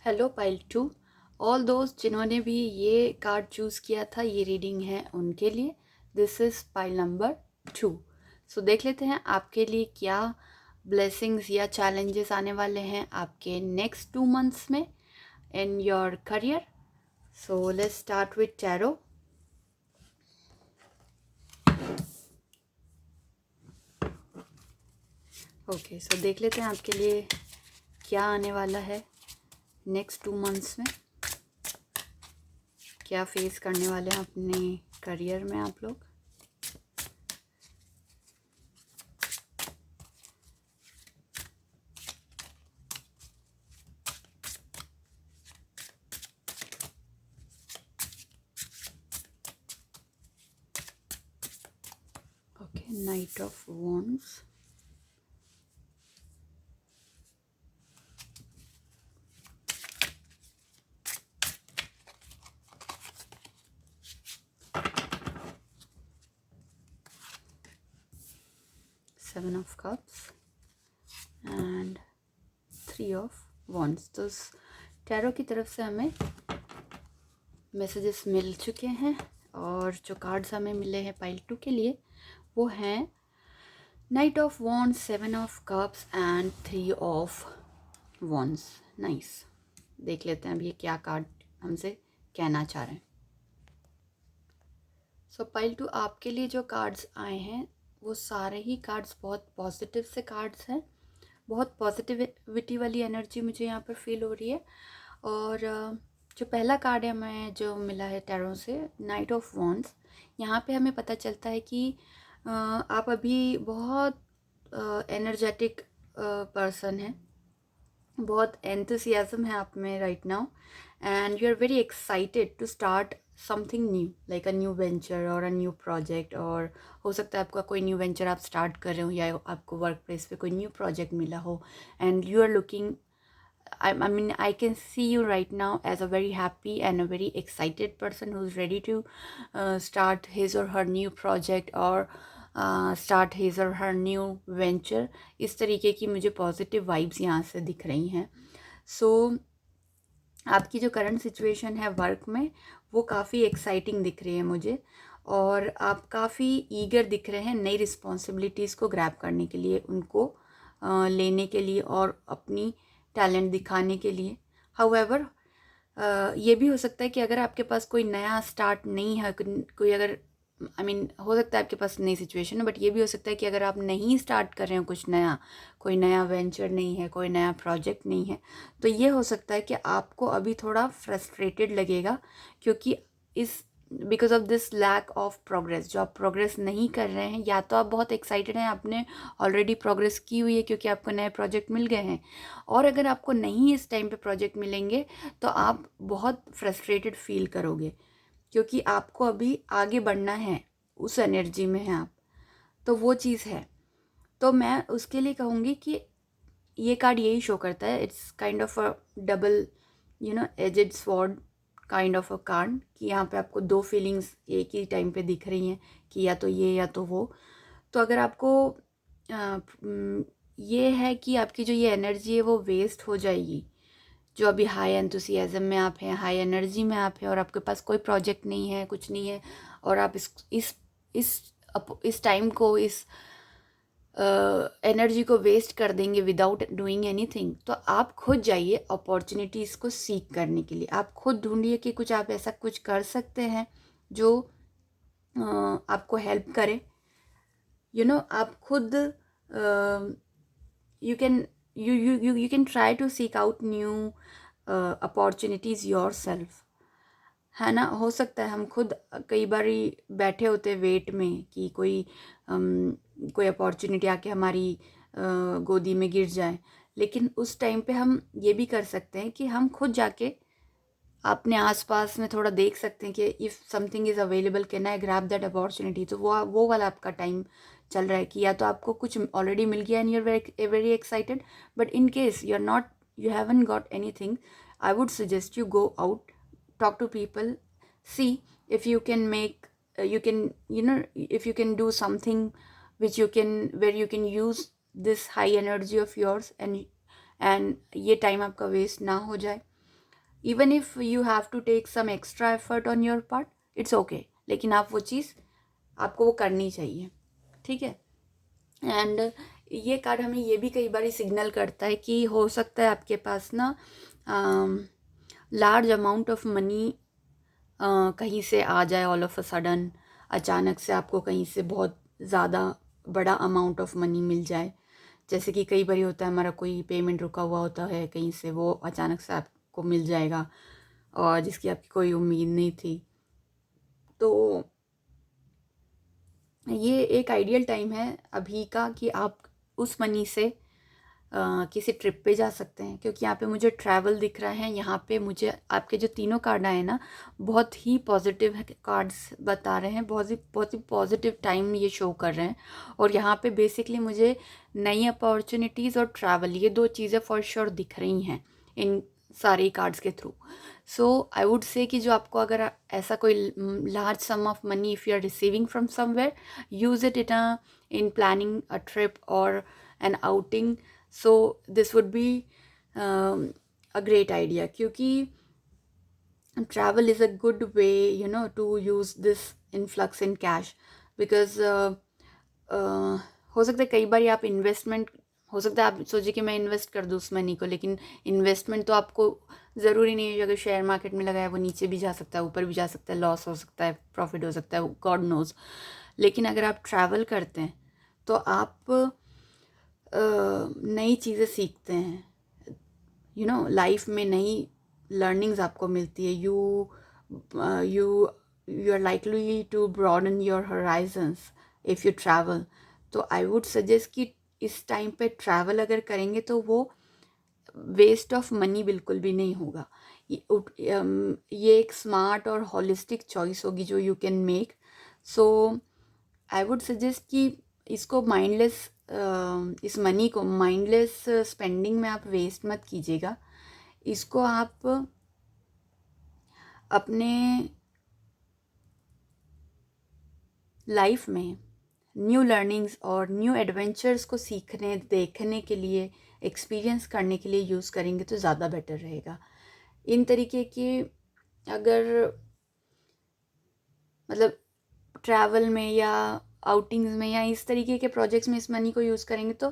हेलो पाइल 2, ऑल दोस्त जिन्होंने भी ये कार्ड चूज़ किया था, ये रीडिंग है उनके लिए। This is pile number 2। सो देख लेते हैं आपके लिए क्या ब्लेसिंग्स या चैलेंजेस आने वाले हैं आपके नेक्स्ट 2 मंथ्स में in your career. So let's start with tarot. Okay, so देख लेते हैं आपके लिए क्या आने वाला है नेक्स्ट 2 मंथ्स में, क्या फेस करने वाले हैं अपने करियर में आप लोग। Okay, night of wands, seven of cups and 3 of wands. तो टैरो की तरफ से हमें मैसेजेस मिल चुके हैं और जो कार्ड्स हमें मिले हैं पाइल 2 के लिए वो हैं night of wands, 7 of cups and 3 of wands. Nice, देख लेते हैं अब ये क्या कार्ड हमसे कहना चाह रहे हैं। सो पाइल 2, आपके लिए जो कार्ड्स आए हैं वो सारे ही कार्ड्स बहुत पॉजिटिव से कार्ड्स हैं, बहुत पॉजिटिविटी वाली एनर्जी मुझे यहाँ पर फील हो रही है। और जो पहला कार्ड है हमें जो मिला है टैरो से, नाइट ऑफ वॉन्ड्स, यहाँ पे हमें पता चलता है कि आप अभी बहुत एनर्जेटिक पर्सन हैं, बहुत एंथुसियाज्म है आप में right now and you are very excited to start something new, like a new venture और अ न्यू प्रोजेक्ट। और हो सकता है आपका कोई न्यू वेंचर आप स्टार्ट कर रहे हो या आपको वर्क प्लेस पे कोई न्यू प्रोजेक्ट मिला हो and you are looking, I mean, I can see you right now as a very happy and a very excited person who's ready to start his or her new project or start his or her new venture. इस तरीके की मुझे positive vibes यहाँ से दिख रही हैं। सो आपकी जो करंट सिचुएशन है वर्क में वो काफ़ी एक्साइटिंग दिख रही है मुझे, और आप काफ़ी ईगर दिख रहे हैं नई रिस्पॉन्सिबिलिटीज़ को ग्रैब करने के लिए, उनको लेने के लिए और अपनी टैलेंट दिखाने के लिए। हाउएवर ये भी हो सकता है कि अगर आपके पास कोई नया स्टार्ट नहीं है, कोई अगर हो सकता है आपके पास नई सिचुएशन है, बट ये भी हो सकता है कि अगर आप नहीं स्टार्ट कर रहे हो कुछ नया, कोई नया वेंचर नहीं है, कोई नया प्रोजेक्ट नहीं है, तो ये हो सकता है कि आपको अभी थोड़ा फ्रस्ट्रेटेड लगेगा, क्योंकि इस because of this lack of progress, जो आप प्रोग्रेस नहीं कर रहे हैं, या तो आप बहुत एक्साइटेड हैं, आपने ऑलरेडी प्रोग्रेस की हुई है क्योंकि आपको नए प्रोजेक्ट मिल गए हैं, और अगर आपको नहीं इस टाइम पे प्रोजेक्ट मिलेंगे तो आप बहुत फ्रस्ट्रेटेड फील करोगे, क्योंकि आपको अभी आगे बढ़ना है, उस एनर्जी में हैं आप। तो वो चीज़ है। तो मैं उसके लिए कहूँगी कि ये कार्ड यही शो करता है, it's kind of a double aged sword kind of a card, कि यहाँ पे आपको 2 फीलिंग्स एक ही टाइम पे दिख रही हैं कि या तो ये या तो वो। तो अगर आपको ये है कि आपकी जो ये एनर्जी है वो वेस्ट हो जाएगी, जो अभी हाई एंथुसियाज्म में आप हैं, हाई एनर्जी में आप हैं, और आपके पास कोई प्रोजेक्ट नहीं है, कुछ नहीं है, और आप इस टाइम को, इस एनर्जी को वेस्ट कर देंगे विदाउट डूइंग एनीथिंग, तो आप खुद जाइए अपॉर्चुनिटीज़ को सीख करने के लिए। आप खुद ढूंढिए कि कुछ आप ऐसा कुछ कर सकते हैं जो आपको हेल्प करे। आप खुद you can you can try to seek out new opportunities yourself, है ना। हो सकता है हम खुद कई बार बैठे होते वेट में कि कोई अपॉर्चुनिटी आके हमारी गोदी में गिर जाए, लेकिन उस टाइम पे हम ये भी कर सकते हैं कि हम खुद जाके अपने आसपास में थोड़ा देख सकते हैं कि if something is available can I grab that opportunity. तो वो वाला आपका टाइम चल रहा है कि या तो आपको कुछ ऑलरेडी मिल गया and you are very excited, but in case you are not, you haven't got anything, I would suggest you go out, talk to people, see if you can make you can if you can do something which you can, where you can use this high energy of yours, and ये time आपका waste ना हो जाए। even if you have to take some extra effort on your part, it's okay, लेकिन आप वो चीज़ आपको वो करनी चाहिए, ठीक है। एंड ये कार्ड हमें ये भी कई बार सिग्नल करता है कि हो सकता है आपके पास ना लार्ज अमाउंट ऑफ मनी कहीं से आ जाए, ऑल ऑफ अ सडन, अचानक से आपको कहीं से बहुत ज़्यादा बड़ा अमाउंट ऑफ मनी मिल जाए। जैसे कि कई बार होता है हमारा कोई पेमेंट रुका हुआ होता है कहीं से, वो अचानक से आपको मिल जाएगा और जिसकी आपकी कोई उम्मीद नहीं थी। तो ये एक आइडियल टाइम है अभी का कि आप उस मनी से किसी ट्रिप पे जा सकते हैं, क्योंकि यहाँ पे मुझे ट्रैवल दिख रहा है। यहाँ पे मुझे आपके जो तीनों कार्ड आए ना, बहुत ही पॉजिटिव कार्ड्स बता रहे हैं, बहुत ही पॉजिटिव टाइम ये शो कर रहे हैं। और यहाँ पे बेसिकली मुझे नई अपॉर्चुनिटीज़ और ट्रैवल, ये दो चीज़ें फॉर श्योर दिख रही हैं इन सारे कार्ड्स के through. So I would say कि जो आपको अगर ऐसा कोई large sum of money if you are receiving from somewhere, use it in planning a trip और an outing. So this would be a great idea, क्योंकि travel is a good way to use this influx in cash, because हो सकता है कई बार आप investment, हो सकता है आप सोचिए कि मैं इन्वेस्ट कर दूँ उस मनी को, लेकिन इन्वेस्टमेंट तो आपको ज़रूरी नहीं है। अगर शेयर मार्केट में लगाया वो नीचे भी जा सकता है, ऊपर भी जा सकता है, लॉस हो सकता है, प्रॉफिट हो सकता है, गॉड नोज़। लेकिन अगर आप ट्रैवल करते हैं तो आप नई चीज़ें सीखते हैं, लाइफ में नई लर्निंग्स आपको मिलती है। You are likely to broaden your horizons if you travel. तो आई वुड सजेस्ट कि इस टाइम पे ट्रैवल अगर करेंगे तो वो वेस्ट ऑफ मनी बिल्कुल भी नहीं होगा। ये एक स्मार्ट और होलिस्टिक चॉइस होगी जो you can make. So I would suggest कि इसको माइंडलेस, इस मनी को माइंडलेस स्पेंडिंग में आप वेस्ट मत कीजिएगा। इसको आप अपने लाइफ में न्यू लर्निंग्स और न्यू एडवेंचर्स को सीखने, देखने के लिए, एक्सपीरियंस करने के लिए यूज़ करेंगे तो ज़्यादा बेटर रहेगा। इन तरीके के अगर मतलब ट्रैवल में या आउटिंग्स में या इस तरीके के प्रोजेक्ट्स में इस मनी को यूज़ करेंगे तो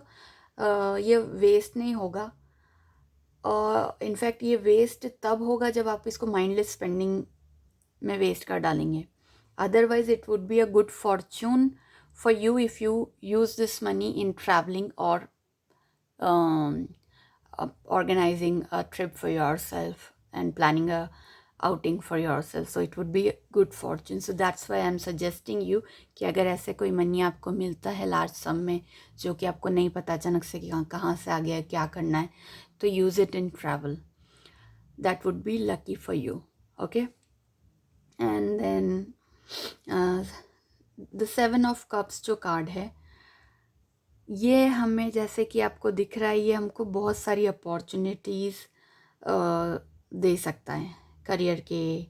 ये वेस्ट नहीं होगा। और इनफैक्ट ये वेस्ट तब होगा जब आप इसको माइंडलेस स्पेंडिंग में वेस्ट कर डालेंगे। Otherwise it would be a good Fortune for you if you use this money in travelling और organizing a trip for yourself and planning a outing for yourself. So it would be a good fortune. So that's why I'm suggesting you कि अगर ऐसे कोई money आपको मिलता है large सम में, जो कि आपको नहीं पता अचानक से कि कहाँ से आ गया, क्या करना है, तो use it in travel. That would be lucky for you. Okay. And then the 7 of Cups जो कार्ड है, ये हमें जैसे कि आपको दिख रहा है, ये हमको बहुत सारी अपॉर्चुनिटीज़ दे सकता है करियर के,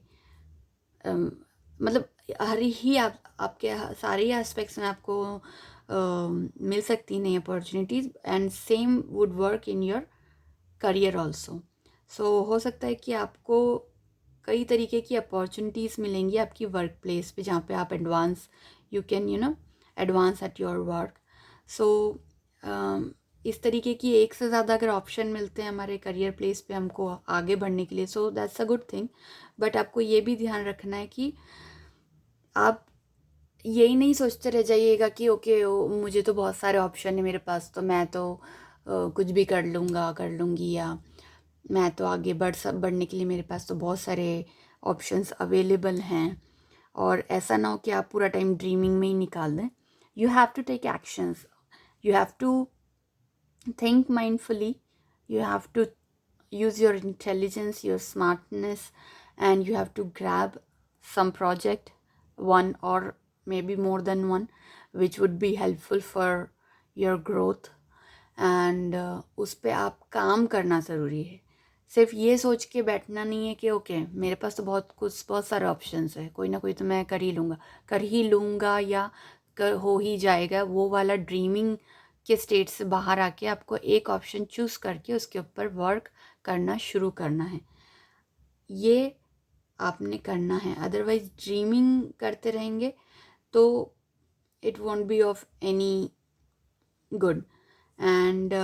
मतलब हर ही आपके सारे ही एस्पेक्ट्स में आपको मिल सकती नई opportunities, and same would work in your career also. So हो सकता है कि आपको कई तरीके की अपॉर्चुनिटीज़ मिलेंगी आपकी वर्क प्लेस पे, जहाँ पे आप advance, you can advance at your work. So इस तरीके की एक से ज़्यादा अगर ऑप्शन मिलते हैं हमारे करियर प्लेस पे हमको आगे बढ़ने के लिए, so that's a good thing. But आपको ये भी ध्यान रखना है कि आप यही नहीं सोचते रह जाइएगा कि ओके मुझे तो बहुत सारे ऑप्शन है मेरे पास, तो मैं तो कुछ भी कर लूँगा कर लूँगी, या मैं तो आगे बढ़ने के लिए मेरे पास तो बहुत सारे ऑप्शंस अवेलेबल हैं। और ऐसा ना हो कि आप पूरा टाइम ड्रीमिंग में ही निकाल दें। You have to take actions, you have to think mindfully, you have to use your intelligence, your smartness, and you have to grab some project, one or maybe more than one, which would be helpful for your growth, and उस पे आप काम करना ज़रूरी है। सिर्फ ये सोच के बैठना नहीं है कि ओके मेरे पास तो बहुत सारे ऑप्शंस है, कोई ना कोई तो मैं कर ही लूँगा या हो ही जाएगा। वो वाला ड्रीमिंग के स्टेट से बाहर आके आपको एक ऑप्शन चूज़ करके उसके ऊपर वर्क करना शुरू करना है, ये आपने करना है। अदरवाइज ड्रीमिंग करते रहेंगे तो it won't be of any good. And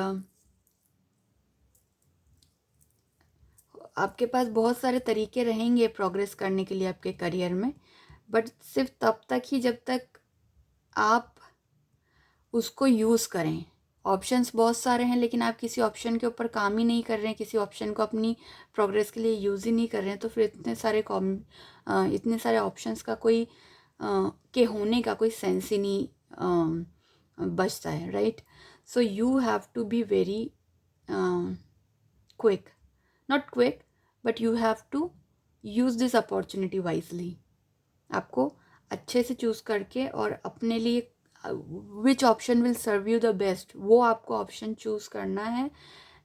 आपके पास बहुत सारे तरीके रहेंगे प्रोग्रेस करने के लिए आपके करियर में, बट सिर्फ तब तक ही जब तक आप उसको यूज़ करें। ऑप्शंस बहुत सारे हैं लेकिन आप किसी ऑप्शन के ऊपर काम ही नहीं कर रहे हैं, किसी ऑप्शन को अपनी प्रोग्रेस के लिए यूज़ ही नहीं कर रहे हैं, तो फिर इतने सारे ऑप्शंस का कोई के होने का कोई सेंस ही नहीं बचता है, right. So you have to be very quick, not quick but you have to use this opportunity wisely. आपको अच्छे से चूज़ करके और अपने लिए which option will serve you the best, वो आपको ऑप्शन चूज़ करना है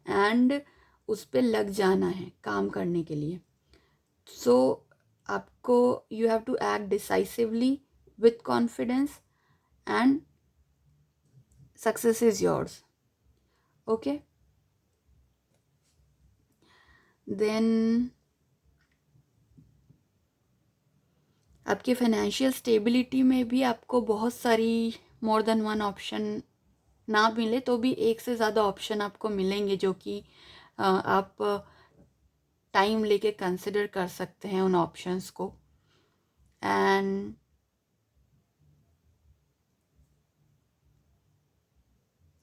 एंड उस पर लग जाना है काम करने के लिए। सो आपको you have to act decisively with confidence and success is yours, okay. Then आपकी फाइनेंशियल स्टेबिलिटी में भी आपको बहुत सारी मोर देन वन ऑप्शन ना मिले तो भी एक से ज़्यादा ऑप्शन आपको मिलेंगे जो कि आप टाइम लेके कंसिडर कर सकते हैं उन ऑप्शंस को। एंड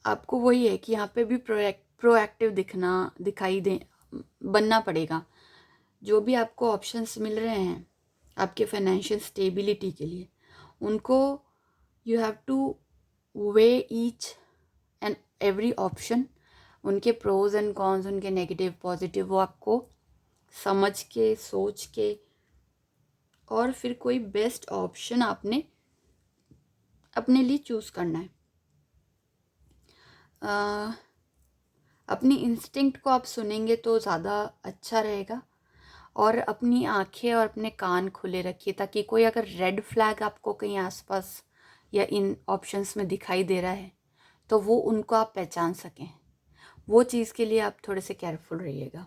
आपको वही है कि यहाँ पे भी प्रोएक्टिव बनना पड़ेगा। जो भी आपको ऑप्शंस मिल रहे हैं आपके फाइनेंशियल स्टेबिलिटी के लिए, उनको you have two way each and every option, उनके प्रोज एंड कॉन्स, उनके नेगेटिव पॉजिटिव, वो आपको समझ के सोच के और फिर कोई बेस्ट ऑप्शन आपने अपने लिए चूज़ करना है। अपनी इंस्टिंक्ट को आप सुनेंगे तो ज़्यादा अच्छा रहेगा, और अपनी आंखें और अपने कान खुले रखिए ताकि कोई अगर रेड फ्लैग आपको कहीं आसपास या इन ऑप्शंस में दिखाई दे रहा है तो वो उनको आप पहचान सकें। वो चीज़ के लिए आप थोड़े से केयरफुल रहिएगा,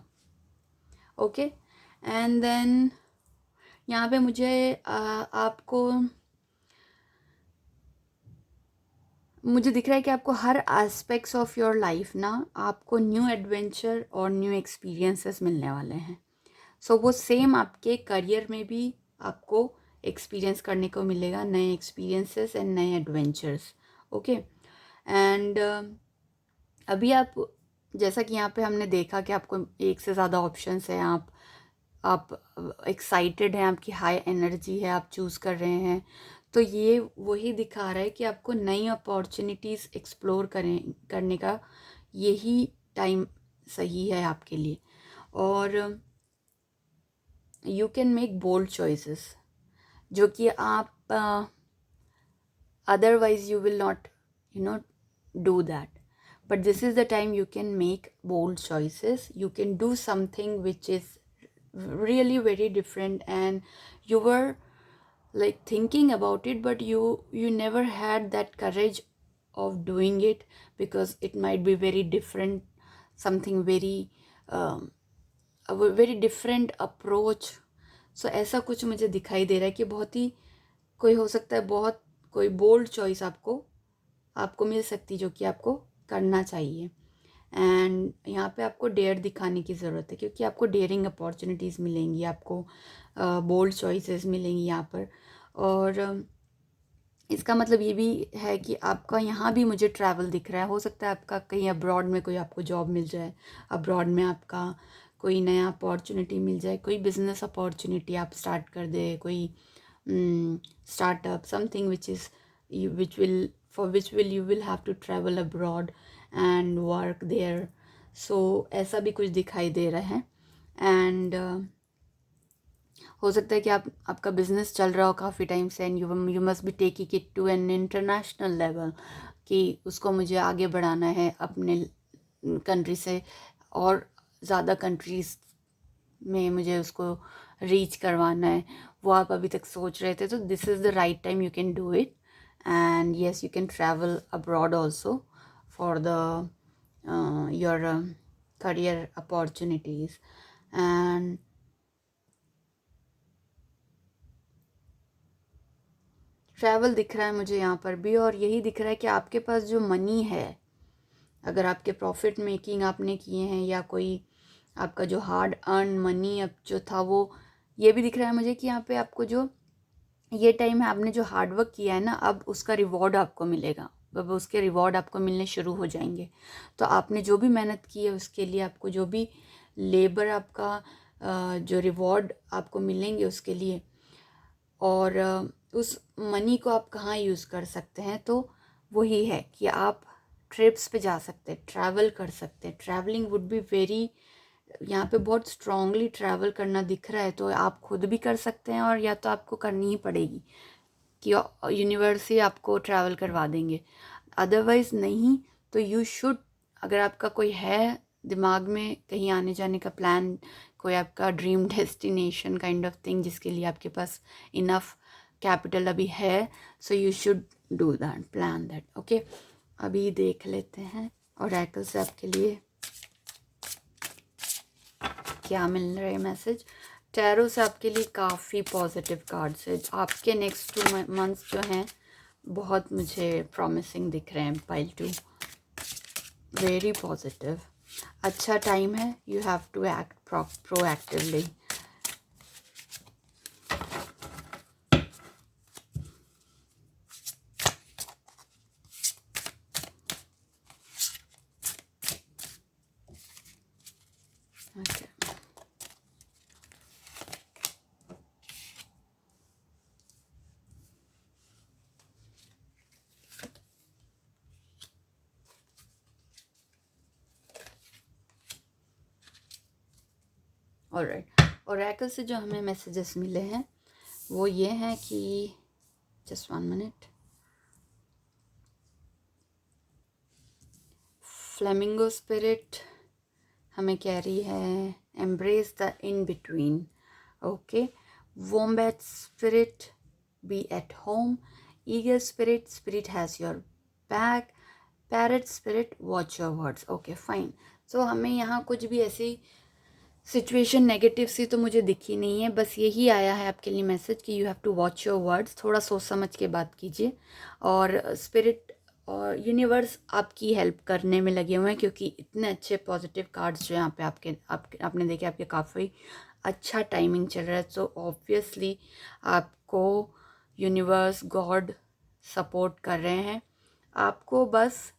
ओके। एंड देन यहाँ पे मुझे दिख रहा है कि आपको हर एस्पेक्ट्स ऑफ योर लाइफ ना आपको न्यू एडवेंचर और न्यू एक्सपीरियंसेस मिलने वाले हैं। सो वो सेम आपके करियर में भी आपको एक्सपीरियंस करने को मिलेगा, नए एक्सपीरियंसेस एंड नए एडवेंचर्स, ओके। एंड अभी आप जैसा कि यहाँ पे हमने देखा कि आपको एक से ज़्यादा ऑप्शंस हैं, आप एक्साइटेड हैं, आपकी हाई एनर्जी है, आप चूज़ कर रहे हैं, तो ये वही दिखा रहा है कि आपको नई अपॉर्चुनिटीज़ एक्सप्लोर करने का यही टाइम सही है आपके लिए। और you can make bold choices जो कि आप otherwise you will not do that, but this is the time you can make bold choices. You can do something which is really very different and you were like thinking about it, but you never had that courage of doing it because it might be very different, something very a very different approach. So ऐसा कुछ मुझे दिखाई दे रहा है कि बहुत ही कोई हो सकता है, बहुत कोई बोल्ड चॉइस आपको मिल सकती जो कि आपको करना चाहिए। एंड यहाँ पे आपको डेयर दिखाने की ज़रूरत है, क्योंकि आपको डेयरिंग अपॉर्चुनिटीज़ मिलेंगी, आपको बोल्ड चॉइसेस मिलेंगी यहाँ पर। और इसका मतलब ये भी है कि आपका यहाँ भी मुझे ट्रैवल दिख रहा है। हो सकता है आपका कहीं अब्रॉड में कोई आपको जॉब मिल जाए, अब्रॉड में आपका कोई नया अपॉर्चुनिटी मिल जाए, कोई बिजनेस अपॉर्चुनिटी आप स्टार्ट कर दे, कोई startup, something which will for which will you will have to travel abroad and work there. So ऐसा भी कुछ दिखाई दे रहा है। एंड हो सकता है कि आपका बिजनेस चल रहा हो काफ़ी टाइम से, and you must be taking it to an international level, कि उसको मुझे आगे बढ़ाना है अपने कंट्री से और ज़्यादा कंट्रीज़ में मुझे उसको रीच करवाना है। वो आप अभी तक सोच रहे थे, तो this is the right time you can do it. And yes, you can travel abroad also for the your career opportunities. And travel दिख रहा है मुझे यहाँ पर भी, और यही दिख रहा है कि आपके पास जो मनी है, अगर आपके प्रॉफिट मेकिंग आपने किए हैं या कोई आपका जो हार्ड अर्न मनी अब जो था, वो ये भी दिख रहा है मुझे कि यहाँ पे आपको जो ये टाइम है, आपने जो हार्ड वर्क किया है ना, अब उसका रिवॉर्ड आपको मिलेगा। अब उसके रिवॉर्ड आपको मिलने शुरू हो जाएंगे। तो आपने जो भी मेहनत की है उसके लिए आपको जो भी लेबर आपका जो रिवॉर्ड आपको मिलेंगे उसके लिए, और उस मनी को आप कहाँ यूज़ कर सकते हैं, तो वही है कि आप ट्रिप्स पे जा सकते हैं, ट्रैवल कर सकते हैं। ट्रैवलिंग वुड बी वेरी, यहाँ पे बहुत स्ट्रांगली ट्रैवल करना दिख रहा है, तो आप खुद भी कर सकते हैं, और या तो आपको करनी ही पड़ेगी कि यूनिवर्स ही आपको ट्रैवल करवा देंगे, अदरवाइज़ नहीं। तो यू शुड, अगर आपका कोई है दिमाग में कहीं आने जाने का प्लान, कोई आपका dream destination kind of thing जिसके लिए आपके पास इनफ कैपिटल अभी है, so you should do that, plan that. Okay, अभी देख लेते हैं ओरेकल से आपके लिए क्या मिल रहे मैसेज। टैरो से आपके लिए काफ़ी पॉजिटिव कार्ड्स है। आपके नेक्स्ट 2 मंथ्स जो हैं बहुत मुझे प्रॉमिसिंग दिख रहे हैं। पाइल 2 वेरी पॉजिटिव, अच्छा टाइम है। You have to act proactively. Okay, alright. Oracle से जो हमें मैसेजेस मिले हैं वो ये हैं कि जस्ट 1 मिनट। फ्लेमिंगो स्पिरिट हमें कह रही है embrace the in between. Okay, wombat spirit be at home. Eagle spirit, spirit has your back. Parrot spirit, watch your words. Okay fine. So हमें यहाँ कुछ भी ऐसी सिचुएशन नेगेटिव सी तो मुझे दिखी नहीं है, बस यही आया है आपके लिए मैसेज कि you have to watch your words, थोड़ा सोच समझ के बात कीजिए। और स्पिरिट और यूनिवर्स आपकी हेल्प करने में लगे हुए हैं, क्योंकि इतने अच्छे पॉजिटिव कार्ड्स जो यहाँ पे आपने देखे, आपके काफ़ी अच्छा टाइमिंग चल रहा है। सो ऑब्वियसली आपको यूनिवर्स, गॉड सपोर्ट कर रहे हैं। आपको बस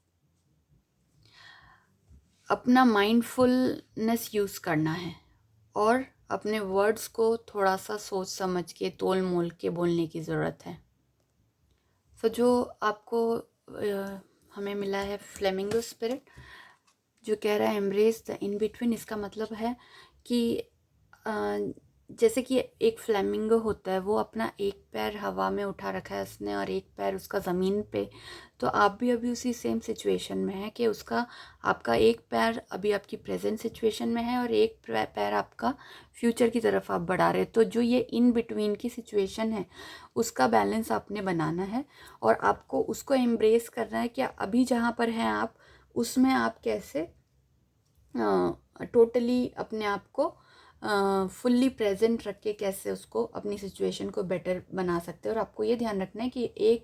अपना माइंडफुलनेस यूज़ करना है और अपने वर्ड्स को थोड़ा सा सोच समझ के, तोल मोल के बोलने की ज़रूरत है। तो जो आपको हमें मिला है फ्लेमिंगो स्पिरिट, जो कह रहा है एम्ब्रेस द इन बिटवीन। इसका मतलब है कि जैसे कि एक फ्लेमिंगो होता है, वो अपना एक पैर हवा में उठा रखा है उसने और एक पैर उसका ज़मीन पे। तो आप भी अभी उसी सेम सिचुएशन में है कि आपका एक पैर अभी आपकी प्रेजेंट सिचुएशन में है और एक पैर आपका फ्यूचर की तरफ आप बढ़ा रहे हैं। तो जो ये इन बिटवीन की सिचुएशन है उसका बैलेंस आपने बनाना है और आपको उसको एम्ब्रेस करना है कि अभी जहाँ पर हैं आप, उसमें आप कैसे टोटली अपने आप को फुल्ली प्रेजेंट रख के कैसे उसको, अपनी सिचुएशन को बेटर बना सकते हैं। और आपको ये ध्यान रखना है कि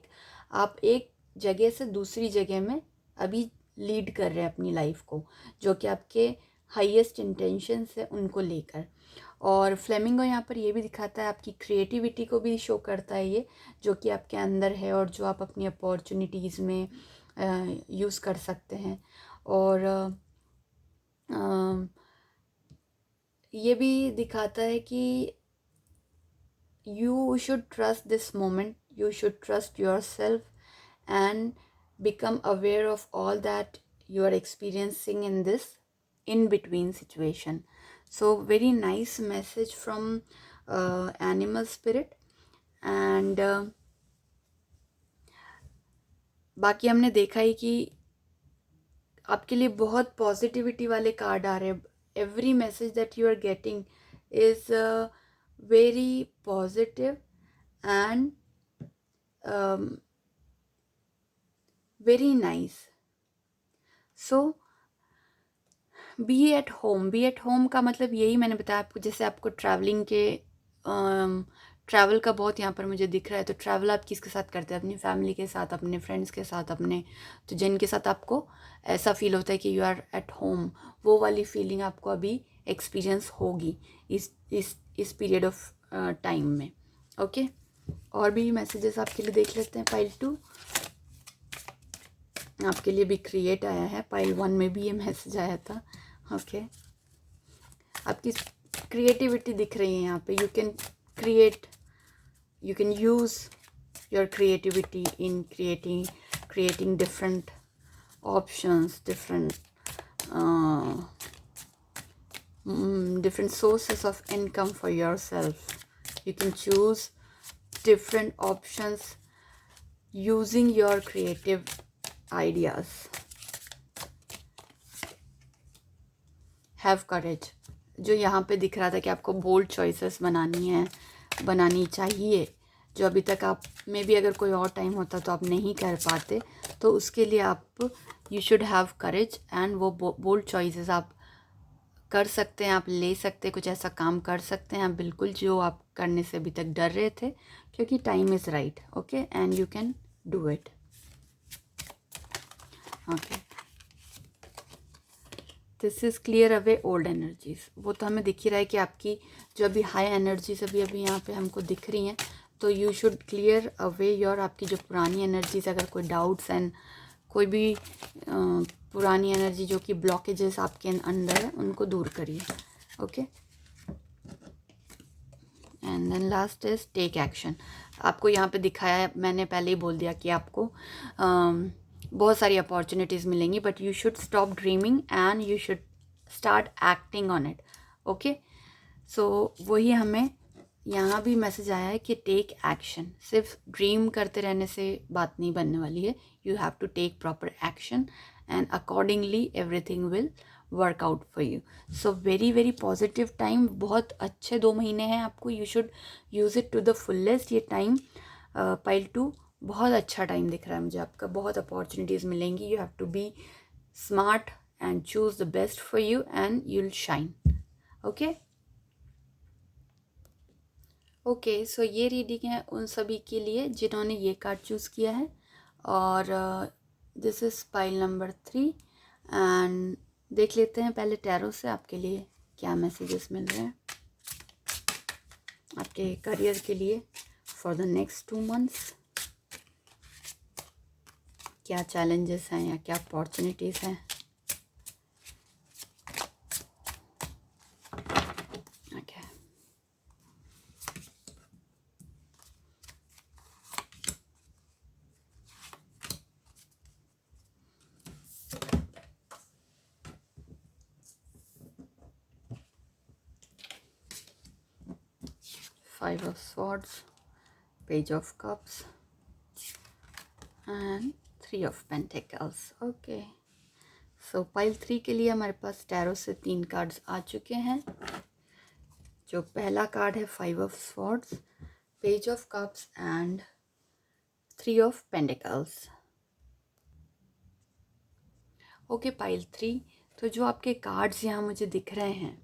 आप एक जगह से दूसरी जगह में अभी लीड कर रहे हैं अपनी लाइफ को, जो कि आपके हाईएस्ट इंटेंशंस है उनको लेकर। और फ्लेमिंगो यहाँ पर ये भी दिखाता है आपकी क्रिएटिविटी को भी शो करता है ये, जो कि आपके अंदर है और जो आप अपनी अपॉर्चुनिटीज़ में यूज़ कर सकते हैं। और ये भी दिखाता है कि you should trust this moment, you should trust yourself and become aware of all that you are experiencing in this in between situation. So very nice message from animal spirit. And बाकी हमने देखा ही कि आपके लिए बहुत positivity वाले card आ रहे हैं। Every message that you are getting is very positive and very nice. So be at home का मतलब यही मैंने बताया आपको, जैसे आपको ट्रैवलिंग के ट्रैवल का बहुत यहाँ पर मुझे दिख रहा है। तो ट्रैवल आप किसके साथ करते हैं? अपनी फैमिली के साथ, अपने फ्रेंड्स के साथ, अपने तो जिनके साथ आपको ऐसा फील होता है कि यू आर एट होम, वो वाली फीलिंग आपको अभी एक्सपीरियंस होगी इस पीरियड ऑफ टाइम में। ओके, और भी मैसेजेस आपके लिए देख लेते हैं। पाइल 2 आपके लिए भी क्रिएट आया है, पाइल 1 में भी ये मैसेज आया था। ओके, आपकी क्रिएटिविटी दिख रही है यहाँ पे। You can create, you can use your creativity in creating different options, different sources of income for yourself. You can choose different options using your creative ideas. Have courage, जो यहाँ पे दिख रहा था कि आपको बोल्ड चॉइसेस बनानी चाहिए, जो अभी तक आप में भी अगर कोई और टाइम होता तो आप नहीं कर पाते। तो उसके लिए आप you should have courage and वो बोल्ड चॉइसेस आप कर सकते हैं, आप ले सकते हैं, कुछ ऐसा काम कर सकते हैं आप बिल्कुल जो आप करने से अभी तक डर रहे थे, क्योंकि time is right. Okay, and you can do it. Okay, this is clear away old energies. वो तो हमें दिख ही रहा है कि आपकी जो अभी हाई एनर्जीज अभी यहाँ पे हमको दिख रही हैं, तो you should clear away your, आपकी जो पुरानी एनर्जीज, अगर कोई डाउट्स एंड कोई भी पुरानी एनर्जी जो कि ब्लॉकेजेस आपके अंदर है उनको दूर करिए। Okay, and then last is take action. आपको यहाँ पे दिखाया है, मैंने पहले ही बोल दिया कि आपको बहुत सारी अपॉर्चुनिटीज़ मिलेंगी, but you should stop dreaming and you should start acting on it. Okay, so वही हमें यहाँ भी मैसेज आया है कि टेक एक्शन। सिर्फ ड्रीम करते रहने से बात नहीं बनने वाली है, you have to take proper action and accordingly everything will work out for you. So very very positive time, बहुत अच्छे 2 महीने हैं आपको, you should use it to the fullest. ये टाइम पाइल 2 बहुत अच्छा टाइम दिख रहा है मुझे आपका, बहुत अपॉर्चुनिटीज़ मिलेंगी। You have to be smart and choose the best for you and you will shine. Okay okay, so ये रीडिंग है उन सभी के लिए जिन्होंने ये कार्ड चूज़ किया है। और this is pile number 3 and देख लेते हैं पहले टैरो से आपके लिए क्या मैसेजेस मिल रहे हैं आपके करियर के लिए फॉर द नेक्स्ट 2 मंथ्स। क्या चैलेंजेस हैं या क्या अपॉर्चुनिटीज़ हैं। Okay, Five of Swords, Page of Cups and 3 of Pentacles. Okay, so pile 3 के लिए हमारे पास टैरो से 3 कार्ड्स आ चुके हैं। जो पहला कार्ड है 5 of Swords, Page of Cups and 3 of Pentacles. Okay, pile 3, तो जो आपके कार्ड्स यहाँ मुझे दिख रहे हैं,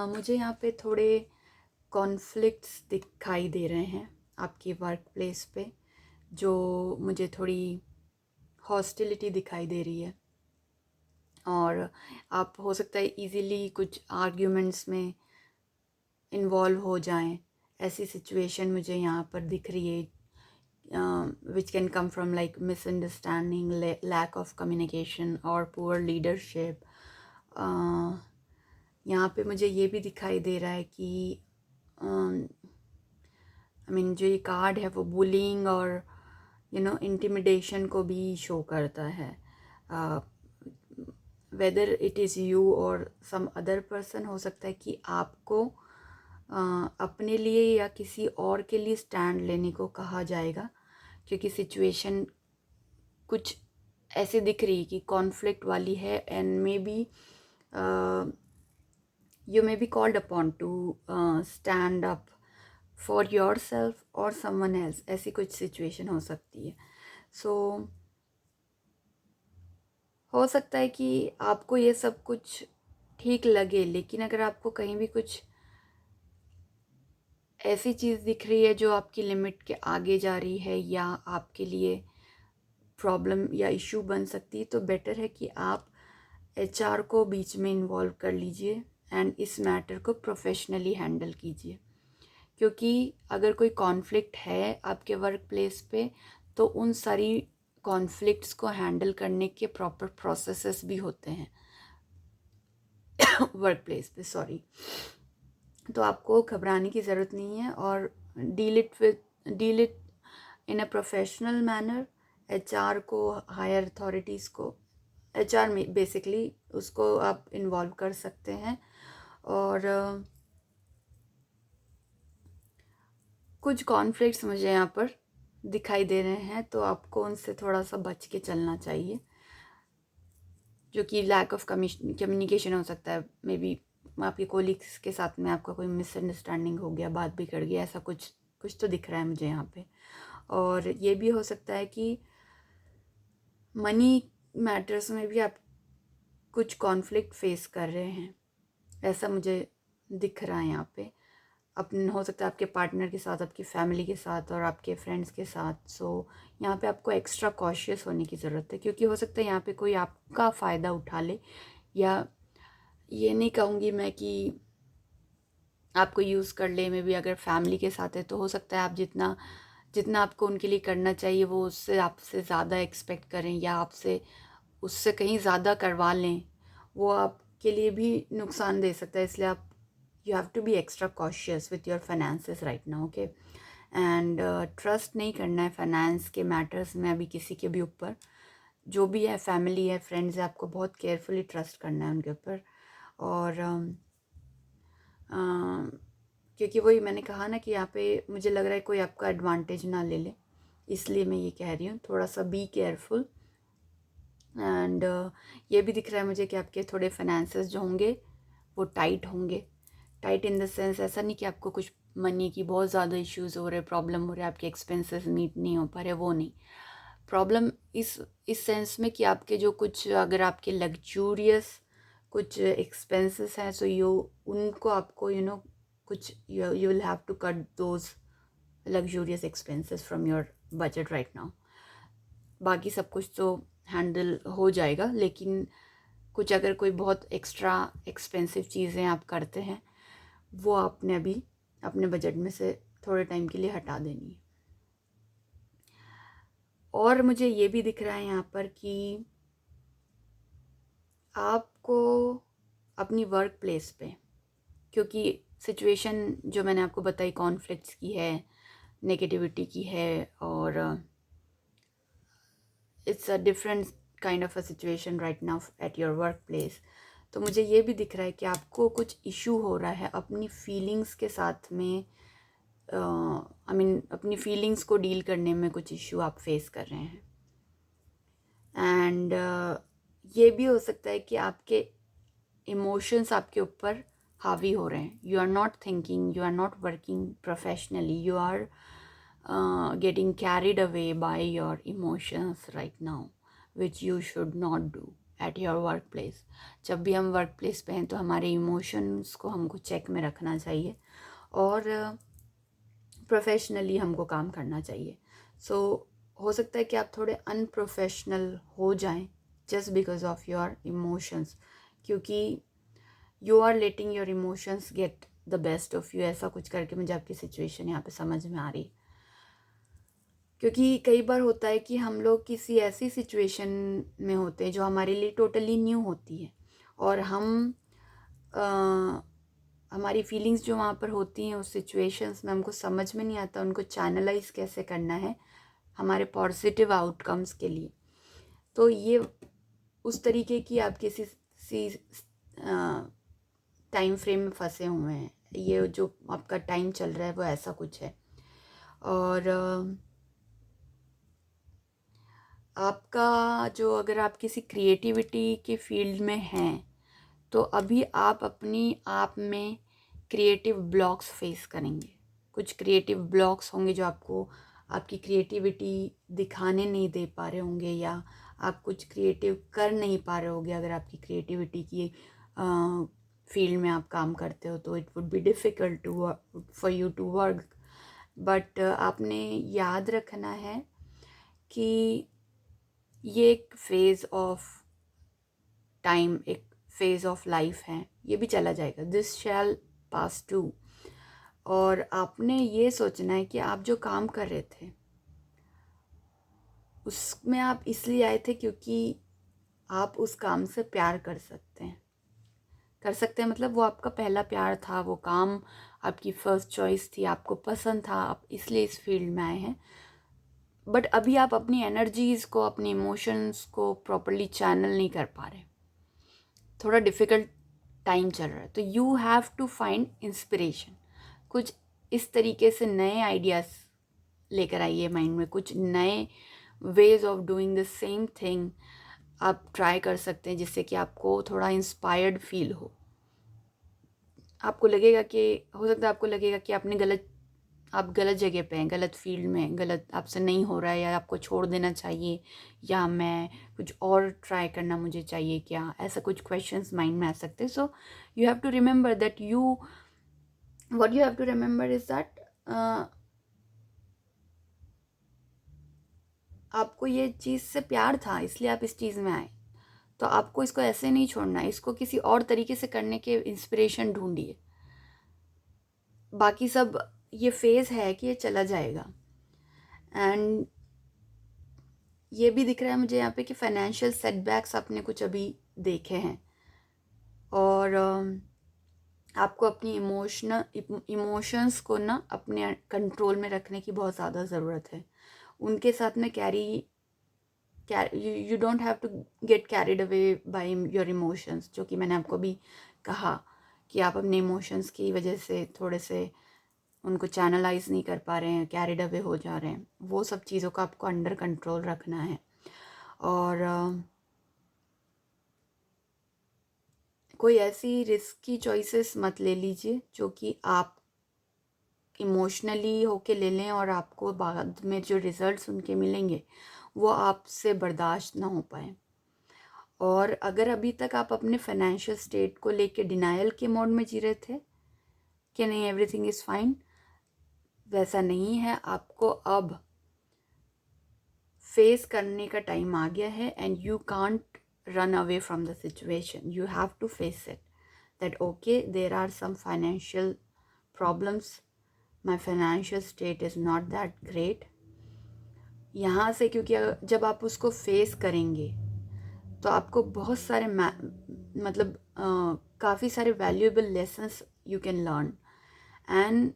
मुझे यहाँ पे थोड़े कॉन्फ्लिक्ट्स दिखाई दे रहे हैं आपकी वर्क प्लेस पे, जो मुझे थोड़ी हॉस्टिलिटी दिखाई दे रही है। और आप हो सकता है इजीली कुछ आर्ग्यूमेंट्स में इन्वॉल्व हो जाएं। ऐसी सिचुएशन मुझे यहाँ पर दिख रही है, which can come from like misunderstanding, lack of communication or poor leadership. यहाँ पे मुझे ये भी दिखाई दे रहा है कि जो ये कार्ड है वो बुलिंग और इंटिमिडेशन को भी शो करता है। वेदर इट इज़ यू और सम अदर पर्सन, हो सकता है कि आपको अपने लिए या किसी और के लिए स्टैंड लेने को कहा जाएगा, क्योंकि सिचुएशन कुछ ऐसे दिख रही है कि कॉन्फ्लिक्ट वाली है and may be you may be called upon to stand up for yourself or someone else। ऐसी कुछ सिचुएशन हो सकती है। सो हो सकता है कि आपको ये सब कुछ ठीक लगे, लेकिन अगर आपको कहीं भी कुछ ऐसी चीज़ दिख रही है जो आपकी लिमिट के आगे जा रही है या आपके लिए प्रॉब्लम या इशू बन सकती है, तो बेटर है कि आप HR को बीच में इन्वॉल्व कर लीजिए एंड इस मैटर को प्रोफेशनली हैंडल कीजिए। क्योंकि अगर कोई कॉन्फ्लिक्ट है आपके वर्क प्लेस पे, तो उन सारी कॉन्फ्लिक्ट्स को हैंडल करने के प्रॉपर प्रोसेसेस भी होते हैं वर्क प्लेस पे, सॉरी। तो आपको घबराने की ज़रूरत नहीं है और deal it in a professional manner. HR को, हायर अथॉरिटीज़ को, HR में बेसिकली उसको आप इन्वॉल्व कर सकते हैं। और कुछ कॉन्फ्लिक्ट्स मुझे यहाँ पर दिखाई दे रहे हैं, तो आपको उनसे थोड़ा सा बच के चलना चाहिए, जो कि लैक ऑफ कम्युनिकेशन हो सकता है। मे बी आपके कोलिग्स के साथ में आपका कोई मिसअंडरस्टैंडिंग हो गया, बात बिगड़ गई, ऐसा कुछ तो दिख रहा है मुझे यहाँ पे। और ये भी हो सकता है कि मनी मैटर्स में भी आप कुछ कॉन्फ्लिक्ट फेस कर रहे हैं, ऐसा मुझे दिख रहा है यहाँ पे। अपने हो सकता है आपके पार्टनर के साथ, आपकी फैमिली के साथ और आपके फ्रेंड्स के साथ। सो यहाँ पे आपको एक्स्ट्रा कॉशियस होने की ज़रूरत है, क्योंकि हो सकता है यहाँ पे कोई आपका फ़ायदा उठा ले, या ये नहीं कहूँगी मैं कि आपको यूज़ कर ले। में भी अगर फैमिली के साथ है तो हो सकता है आप जितना आपको उनके लिए करना चाहिए वो उससे आपसे ज़्यादा एक्सपेक्ट करें, या आपसे उससे कहीं ज़्यादा करवा लें। वो आपके लिए भी नुकसान दे सकता है, इसलिए आप you have to be extra cautious with your finances right now, okay? And trust नहीं करना है फाइनेंस के मैटर्स में अभी किसी के भी ऊपर। जो भी है, फैमिली है, फ्रेंड्स है, आपको बहुत केयरफुली ट्रस्ट करना है उनके ऊपर। और क्योंकि वही मैंने कहा ना कि यहाँ पे मुझे लग रहा है कोई आपका एडवांटेज ना ले ले, इसलिए मैं ये कह रही हूँ, थोड़ा सा बी केयरफुल। एंड ये भी दिख रहा है मुझे कि आपके थोड़े फाइनेंसेस जो होंगे वो टाइट होंगे। टाइट इन द सेंस, ऐसा नहीं कि आपको कुछ मनी की बहुत ज़्यादा इश्यूज़ हो रहे, प्रॉब्लम हो रहे, आपके एक्सपेंसेस मीट नहीं हो पा रहे, वो नहीं। प्रॉब्लम इस सेंस में कि आपके जो कुछ, अगर आपके लग्जूरियस कुछ एक्सपेंसेस हैं, सो उनको आपको कुछ you will have to cut those luxurious expenses from your budget right now. बाकी सब कुछ तो हैंडल हो जाएगा, लेकिन कुछ अगर कोई बहुत एक्स्ट्रा एक्सपेंसिव चीज़ें आप करते हैं, वो आपने अभी अपने बजट में से थोड़े टाइम के लिए हटा देनी है। और मुझे ये भी दिख रहा है यहाँ पर कि आपको अपनी वर्क प्लेस पे, क्योंकि सिचुएशन जो मैंने आपको बताई कॉन्फ्लिक्ट्स की है, नेगेटिविटी की है, और it's a different kind of a situation right now at your work place. तो मुझे ये भी दिख रहा है कि आपको कुछ इशू हो रहा है अपनी फीलिंग्स के साथ में। अपनी फीलिंग्स को डील करने में कुछ इशू आप फेस कर रहे हैं। एंड ये भी हो सकता है कि आपके इमोशंस आपके ऊपर हावी हो रहे हैं। You are not thinking, you are not working professionally, you are getting carried away by your emotions right now, which you should not do at your workplace। जब भी हम वर्क प्लेस पे हैं तो हमारे इमोशंस को हमको चेक में रखना चाहिए और प्रोफेशनली हमको काम करना चाहिए। सो हो सकता है कि आप थोड़े अनप्रोफेशनल हो जाएं just because of your emotions, क्योंकि you are letting your emotions get the best of you. ऐसा कुछ करके मुझे आपकी सिचुएशन यहाँ पे समझ में आ रही, क्योंकि कई बार होता है कि हम लोग किसी ऐसी सिचुएशन में होते हैं जो हमारे लिए टोटली न्यू होती है, और हमारी फीलिंग्स जो वहाँ पर होती हैं उस सिचुएशंस में हमको समझ में नहीं आता उनको चैनलाइज कैसे करना है हमारे पॉजिटिव आउटकम्स के लिए। तो ये उस तरीके की आप किसी टाइम फ्रेम में फंसे हुए हैं, ये जो आपका टाइम चल रहा है वो ऐसा कुछ है। और आपका जो, अगर आप किसी क्रिएटिविटी के फील्ड में हैं तो अभी आप अपनी आप में क्रिएटिव ब्लॉक्स फेस करेंगे। कुछ क्रिएटिव ब्लॉक्स होंगे जो आपको आपकी क्रिएटिविटी दिखाने नहीं दे पा रहे होंगे, या आप कुछ क्रिएटिव कर नहीं पा रहे होंगे। अगर आपकी क्रिएटिविटी की फील्ड में आप काम करते हो तो it would be difficult to for you to work. But आपने याद रखना है कि ये एक फेज़ ऑफ टाइम, एक फेज़ ऑफ लाइफ है, ये भी चला जाएगा। This shall pass too. और आपने ये सोचना है कि आप जो काम कर रहे थे उसमें आप इसलिए आए थे क्योंकि आप उस काम से प्यार कर सकते हैं। मतलब वो आपका पहला प्यार था, वो काम आपकी फर्स्ट चॉइस थी, आपको पसंद था, आप इसलिए इस फील्ड में आए हैं। बट अभी आप अपनी एनर्जीज़ को, अपने इमोशंस को प्रॉपरली चैनल नहीं कर पा रहे, थोड़ा डिफ़िकल्ट टाइम चल रहा है। तो you have to find inspiration. कुछ इस तरीके से नए आइडियाज़ लेकर आइए माइंड में, कुछ नए ways of doing the same thing आप ट्राई कर सकते हैं, जिससे कि आपको थोड़ा इंस्पायर्ड फील हो। आपको लगेगा कि, हो सकता है आपको लगेगा कि आप गलत जगह पे हैं, गलत फील्ड में, गलत आपसे नहीं हो रहा है, या आपको छोड़ देना चाहिए, या मैं कुछ और ट्राई करना मुझे चाहिए क्या, ऐसा कुछ क्वेश्चंस माइंड में आ सकते हैं। So you have to remember that what you have to remember is that आपको ये चीज़ से प्यार था, इसलिए आप इस चीज़ में आए। तो आपको इसको ऐसे नहीं छोड़ना है, इसको किसी और तरीके से करने के इंस्पिरेशन ढूंढिए। बाकी सब ये फेज़ है कि ये चला जाएगा। एंड ये भी दिख रहा है मुझे यहाँ पे कि फाइनेंशियल सेटबैक्स आपने कुछ अभी देखे हैं, और आपको अपनी इमोशंस को ना अपने कंट्रोल में रखने की बहुत ज़्यादा ज़रूरत है। उनके साथ में you don't have to get carried away by your emotions, जो कि मैंने आपको भी कहा कि आप अपने इमोशंस की वजह से थोड़े से उनको चैनलाइज नहीं कर पा रहे हैं, कैरिड अवे हो जा रहे हैं। वो सब चीज़ों का आपको अंडर कंट्रोल रखना है। और कोई ऐसी रिस्की चॉइसेस मत ले लीजिए जो कि आप इमोशनली होके ले लें और आपको बाद में जो रिज़ल्ट्स उनके मिलेंगे वो आपसे बर्दाश्त ना हो पाए। और अगर अभी तक आप अपने फाइनेंशियल स्टेट को लेके डिनायल के मोड में जी रहे थे कि नहीं एवरीथिंग इज़ फाइन, वैसा नहीं है। आपको अब फेस करने का टाइम आ गया है, and you can't run away from the situation. You have to face it that okay, there are some financial problems, my financial state is not that great. यहाँ से, क्योंकि जब आप उसको फेस करेंगे तो आपको बहुत सारे मतलब काफ़ी सारे valuable lessons you can learn. And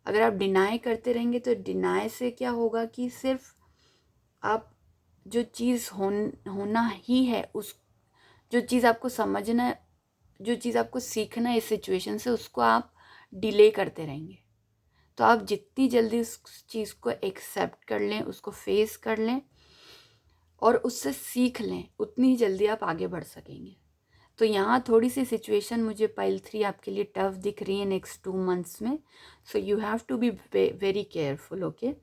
अगर आप डिनाई करते रहेंगे तो डिनाई से क्या होगा कि सिर्फ आप जो चीज़ होना ही है, उस जो चीज़ आपको समझना है, जो चीज़ आपको सीखना है इस सिचुएशन से, उसको आप डिले करते रहेंगे। तो आप जितनी जल्दी उस चीज़ को एक्सेप्ट कर लें, उसको फेस कर लें और उससे सीख लें, उतनी जल्दी आप आगे बढ़ सकेंगे। तो यहाँ थोड़ी सी सिचुएशन मुझे पाइल 3 आपके लिए टफ दिख रही है नेक्स्ट 2 मंथ्स में। So you have to be very careful, okay.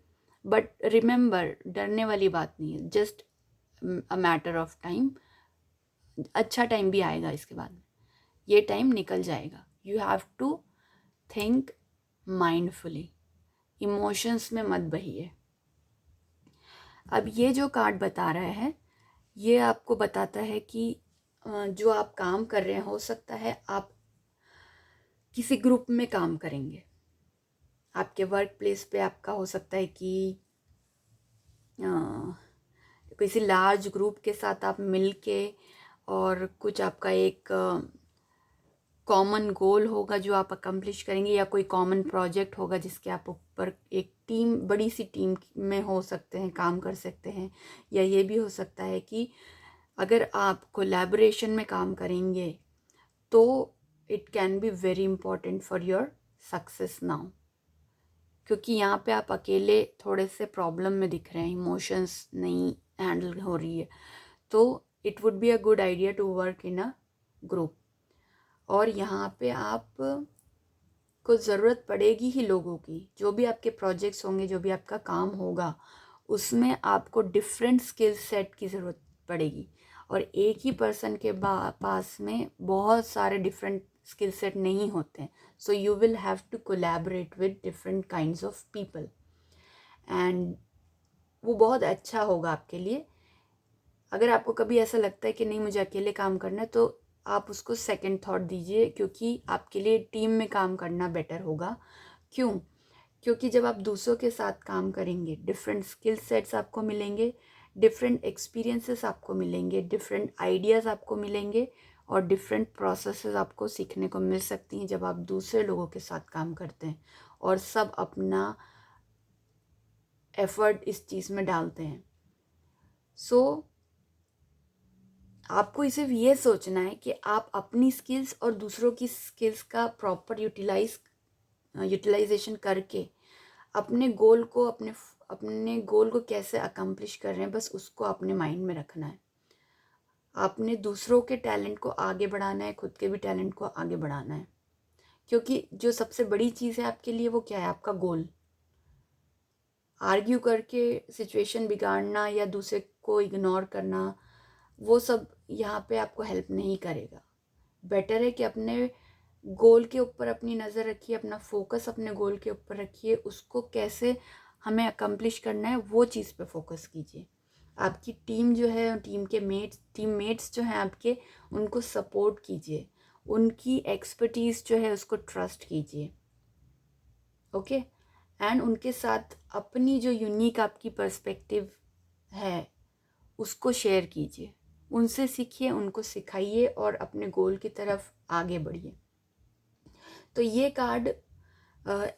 But remember, डरने वाली बात नहीं है, just a matter of time. अच्छा टाइम भी आएगा इसके बाद में, ये टाइम निकल जाएगा। You have to think mindfully, emotions में मत बहिए। अब ये जो कार्ड बता रहा है, ये आपको बताता है कि जो आप काम कर रहे हैं, हो सकता है आप किसी ग्रुप में काम करेंगे। आपके वर्क प्लेस पे आपका हो सकता है कि किसी लार्ज ग्रुप के साथ आप मिल के और कुछ आपका एक कॉमन गोल होगा जो आप अकम्प्लिश करेंगे, या कोई कॉमन प्रोजेक्ट होगा जिसके आप ऊपर एक टीम, बड़ी सी टीम में हो सकते हैं, काम कर सकते हैं। या ये भी हो सकता है कि अगर आप कोलैबोरेशन में काम करेंगे तो it can be very important for your success now, क्योंकि यहाँ पे आप अकेले थोड़े से प्रॉब्लम में दिख रहे हैं, इमोशंस नहीं हैंडल हो रही है, तो it would be a good idea to work in a group. और यहाँ पे आप को ज़रूरत पड़ेगी ही लोगों की, जो भी आपके प्रोजेक्ट्स होंगे, जो भी आपका काम होगा, उसमें आपको डिफरेंट स्किल सेट की ज़रूरत पड़ेगी। और एक ही पर्सन के पास में बहुत सारे डिफरेंट स्किल सेट नहीं होते हैं, so you will have to collaborate with different kinds of people, and वो बहुत अच्छा होगा आपके लिए। अगर आपको कभी ऐसा लगता है कि नहीं मुझे अकेले काम करना है, तो आप उसको सेकंड थॉट दीजिए, क्योंकि आपके लिए टीम में काम करना बेटर होगा। क्यों? क्योंकि जब आप दूसरों के साथ काम करेंगे, डिफरेंट स्किल सेट्स आपको मिलेंगे, डिफरेंट एक्सपीरियंसेस आपको मिलेंगे, डिफरेंट आइडियाज़ आपको मिलेंगे, और डिफरेंट प्रोसेसेस आपको सीखने को मिल सकती हैं जब आप दूसरे लोगों के साथ काम करते हैं और सब अपना एफर्ट इस चीज़ में डालते हैं। सो आपको सिर्फ ये सोचना है कि आप अपनी स्किल्स और दूसरों की स्किल्स का प्रॉपर यूटिलाइजेशन करके अपने गोल को कैसे अकम्प्लिश कर रहे हैं, बस उसको अपने माइंड में रखना है। आपने दूसरों के टैलेंट को आगे बढ़ाना है, खुद के भी टैलेंट को आगे बढ़ाना है, क्योंकि जो सबसे बड़ी चीज़ है आपके लिए वो क्या है? आपका गोल। आर्ग्यू करके सिचुएशन बिगाड़ना या दूसरे को इग्नोर करना, वो सब यहाँ पे आपको हेल्प नहीं करेगा। बेटर है कि अपने गोल के ऊपर अपनी नज़र रखिए, अपना फोकस अपने गोल के ऊपर रखिए, उसको कैसे हमें अकम्प्लिश करना है वो चीज़ पे फोकस कीजिए। आपकी टीम जो है, टीममेट्स जो हैं आपके, उनको सपोर्ट कीजिए, उनकी एक्सपर्टीज़ जो है उसको ट्रस्ट कीजिए, ओके। एंड उनके साथ अपनी जो यूनिक आपकी पर्सपेक्टिव है उसको शेयर कीजिए, उनसे सीखिए, उनको सिखाइए और अपने गोल की तरफ आगे बढ़िए। तो ये कार्ड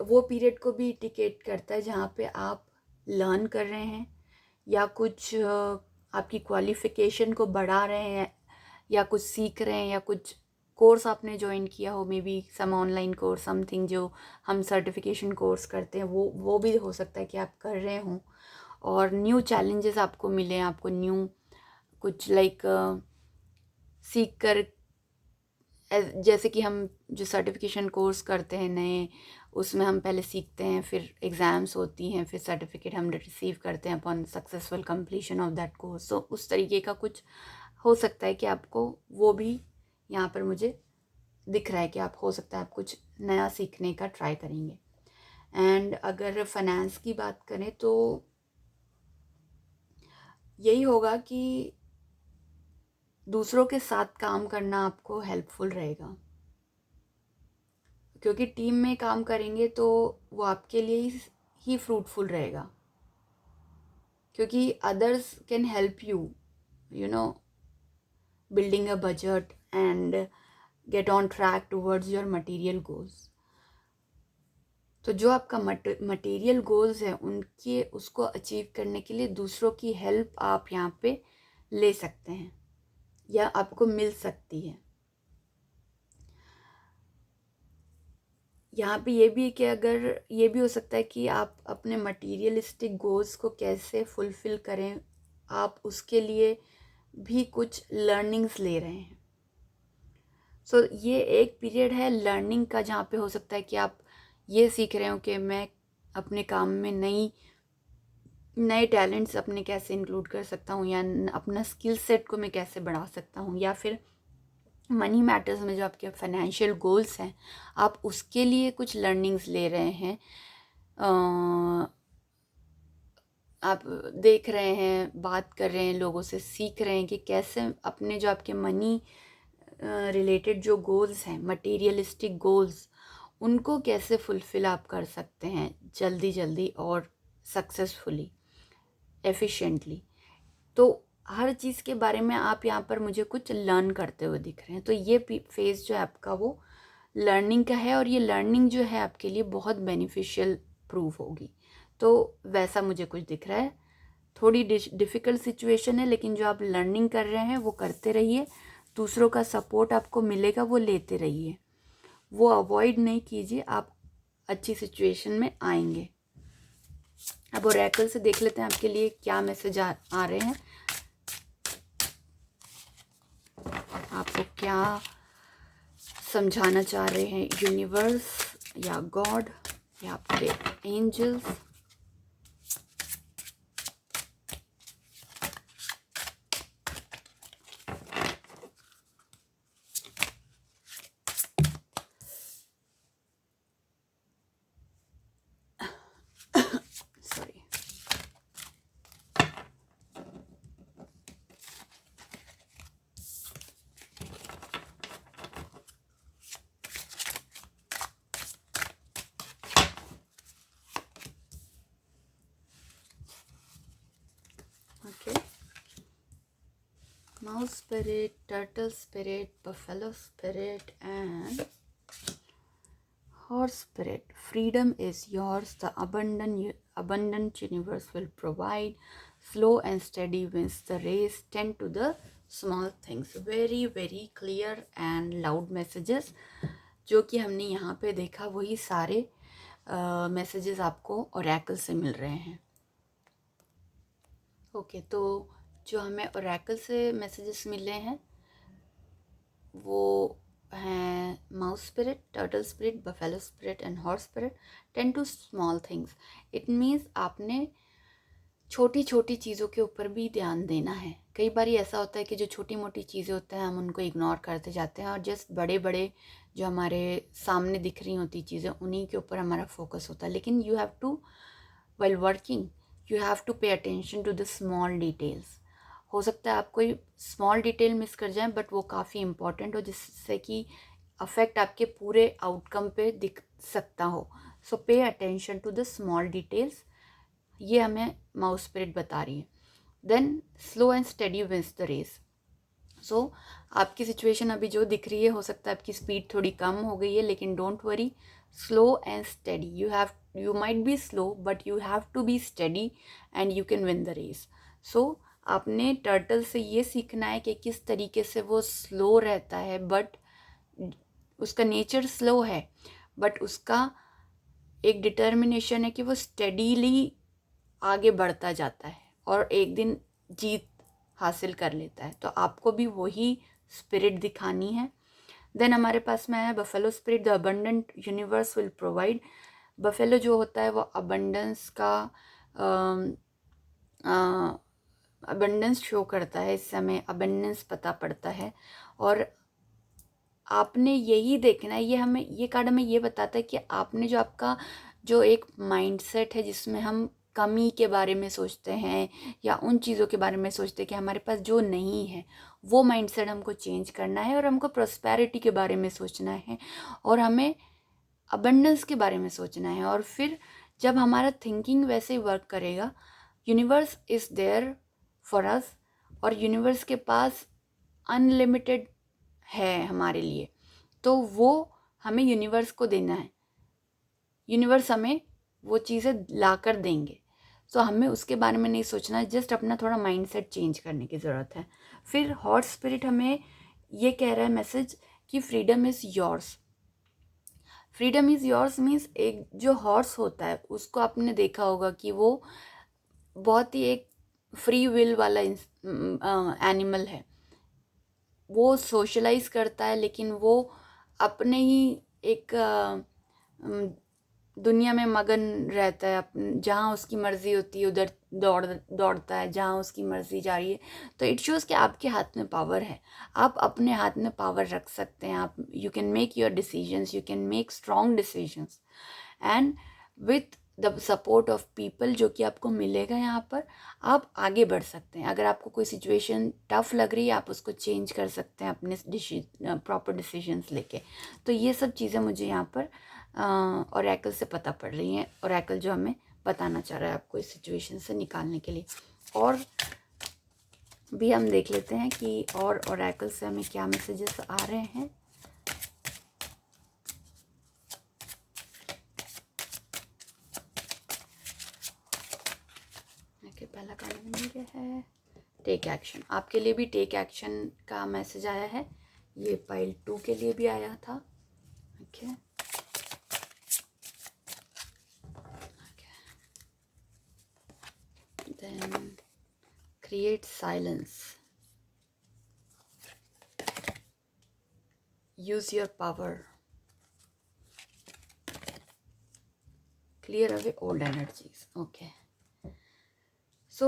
वो पीरियड को भी इंडिकेट करता है जहाँ पे आप लर्न कर रहे हैं, या कुछ आपकी क्वालिफ़िकेशन को बढ़ा रहे हैं, या कुछ सीख रहे हैं, या कुछ कोर्स आपने ज्वाइन किया हो, maybe some online course, something जो हम सर्टिफिकेशन कोर्स करते हैं, वो भी हो सकता है कि आप कर रहे हों, और न्यू चैलेंजेस आपको मिले, आपको न्यू कुछ लाइक सीख कर, जैसे कि हम जो सर्टिफिकेशन कोर्स करते हैं नए, उसमें हम पहले सीखते हैं, फिर एग्ज़ाम्स होती हैं, फिर सर्टिफिकेट हम रिसीव करते हैं upon successful completion of that course. So उस तरीके का कुछ हो सकता है कि आपको वो भी यहाँ पर मुझे दिख रहा है कि आप, हो सकता है आप कुछ नया सीखने का ट्राई करेंगे। एंड अगर फाइनेंस की बात करें तो यही होगा कि दूसरों के साथ काम करना आपको हेल्पफुल रहेगा, क्योंकि टीम में काम करेंगे तो वो आपके लिए ही फ्रूटफुल रहेगा, क्योंकि others can help you, you know, building a budget and get on track towards your material goals. तो जो आपका मटेरियल गोल्स है, उनके उसको अचीव करने के लिए दूसरों की हेल्प आप यहाँ पे ले सकते हैं या आपको मिल सकती है। यहाँ पे ये भी है कि अगर ये भी हो सकता है कि आप अपने मटीरियलिस्टिक गोल्स को कैसे फुलफ़िल करें, आप उसके लिए भी कुछ लर्निंग्स ले रहे हैं। सो ये एक पीरियड है लर्निंग का, जहाँ पे हो सकता है कि आप ये सीख रहे हो कि मैं अपने काम में नए टैलेंट्स अपने कैसे इंक्लूड कर सकता हूँ, या अपना स्किल सेट को मैं कैसे बढ़ा सकता हूँ, या फिर मनी मैटर्स में जो आपके फाइनेंशियल गोल्स हैं, आप उसके लिए कुछ लर्निंग्स ले रहे हैं, आप देख रहे हैं, बात कर रहे हैं, लोगों से सीख रहे हैं कि कैसे अपने जो आपके मनी रिलेटेड जो गोल्स हैं, मटेरियलिस्टिक गोल्स, उनको कैसे फुलफ़िल आप कर सकते हैं जल्दी जल्दी और सक्सेसफुली, एफिशिएंटली। तो हर चीज़ के बारे में आप यहाँ पर मुझे कुछ लर्न करते हुए दिख रहे हैं। तो ये फेज़ जो है आपका वो लर्निंग का है, और ये लर्निंग जो है आपके लिए बहुत बेनिफिशियल प्रूव होगी। तो वैसा मुझे कुछ दिख रहा है। थोड़ी डिफ़िकल्ट सिचुएशन है, लेकिन जो आप लर्निंग कर रहे हैं वो करते रहिए। दूसरों का सपोर्ट आपको मिलेगा, वो लेते रहिए, वो अवॉइड नहीं कीजिए, आप अच्छी सिचुएशन में आएंगे। अब ओरेकल से देख लेते हैं आपके लिए क्या मैसेज आ रहे हैं, आपको क्या समझाना चाह रहे हैं यूनिवर्स या गॉड या आपके angels. Sorry, okay. Mouse spirit, turtle spirit, buffalo spirit, and horse spirit. Freedom is yours. The abundant universe will provide. Slow and steady wins the race. Tend to the small things. Very very clear and loud messages जो कि हमने यहाँ पे देखा, वही सारे messages आपको Oracle से मिल रहे हैं। ओके, तो जो हमें ओरेकल से मैसेजेस मिले हैं वो हैं mouse spirit, turtle spirit, buffalo spirit and horse spirit. Tend to small things. It means आपने छोटी छोटी चीज़ों के ऊपर भी ध्यान देना है। कई बार ऐसा होता है कि जो छोटी मोटी चीज़ें होते हैं हम उनको इग्नोर करते जाते हैं, और जस्ट बड़े बड़े जो हमारे सामने दिख रही होती चीज़ें उन्हीं के ऊपर हमारा फोकस होता है। लेकिन you have to, while working, you have to pay attention to the small details. हो सकता है आप कोई स्मॉल डिटेल मिस कर जाएं, बट वो काफ़ी इम्पॉर्टेंट हो, जिससे कि अफेक्ट आपके पूरे आउटकम पे दिख सकता हो। So pay attention to the small details, ये हमें माउस स्पिरिट बता रही है। Then slow and steady wins the race. So आपकी सिचुएशन अभी जो दिख रही है, हो सकता है आपकी स्पीड थोड़ी कम हो गई है, लेकिन don't worry, slow and steady. You might be slow but you have to be steady and you can win the race. So आपने टर्टल से ये सीखना है कि किस तरीके से वो स्लो रहता है, बट उसका नेचर स्लो है, बट उसका एक डिटर्मिनेशन है कि वो स्टेडीली आगे बढ़ता जाता है और एक दिन जीत हासिल कर लेता है। तो आपको भी वही स्पिरिट दिखानी है। देन हमारे पास में है buffalo spirit, the abundant universe will provide. Buffalo जो होता है वो अबंडेंस का अबंडेंस शो करता है, इस समय अबंडेंस पता पड़ता है। और आपने यही देखना है, ये हमें, ये कार्ड हमें ये बताता है कि आपने जो आपका जो एक माइंडसेट है जिसमें हम कमी के बारे में सोचते हैं या उन चीज़ों के बारे में सोचते हैं कि हमारे पास जो नहीं है, वो माइंडसेट हमको चेंज करना है और हमको प्रॉस्पेरिटी के बारे में सोचना है और हमें अबंडेंस के बारे में सोचना है। और फिर जब हमारा थिंकिंग वैसे ही वर्क करेगा, universe is there for us, और यूनिवर्स के पास अनलिमिटेड है हमारे लिए, तो वो हमें यूनिवर्स को देना है, यूनिवर्स हमें वो चीज़ें ला कर देंगे। सो हमें उसके बारे में नहीं सोचना है, जस्ट अपना थोड़ा माइंडसेट चेंज करने की ज़रूरत है। फिर हॉर्स स्पिरिट हमें ये कह रहा है मैसेज कि freedom is yours. Freedom is yours means एक जो हॉर्स होता है उसको आपने देखा होगा कि वो बहुत ही एक फ्री विल वाला एनिमल है। वो सोशलाइज करता है, लेकिन वो अपने ही एक दुनिया में मगन रहता है। जहाँ उसकी मर्ज़ी होती है उधर दौड़ता है, जहाँ उसकी मर्ज़ी जा रही है। तो इट शोज़ कि आपके हाथ में पावर है, आप अपने हाथ में पावर रख सकते हैं। आप you can make your decisions, you can make strong decisions, and with the support of people जो कि आपको मिलेगा यहाँ पर, आप आगे बढ़ सकते हैं। अगर आपको कोई सिचुएशन टफ लग रही है, आप उसको चेंज कर सकते हैं अपने प्रॉपर डिसीजंस लेके। तो ये सब चीज़ें मुझे यहाँ पर ओरेकल से पता पड़ रही हैं। ओरेकल जो हमें बताना चाह रहा है आपको इस सिचुएशन से निकालने के लिए। और भी हम देख लेते हैं कि और ओरेकल से हमें क्या मैसेजेस आ रहे हैं। पहला कार्ड ये है टेक एक्शन। आपके लिए भी टेक एक्शन का मैसेज आया है। ये पाइल 2 के लिए भी आया था। Okay, then create silence, use your power, clear away old energies. Okay, so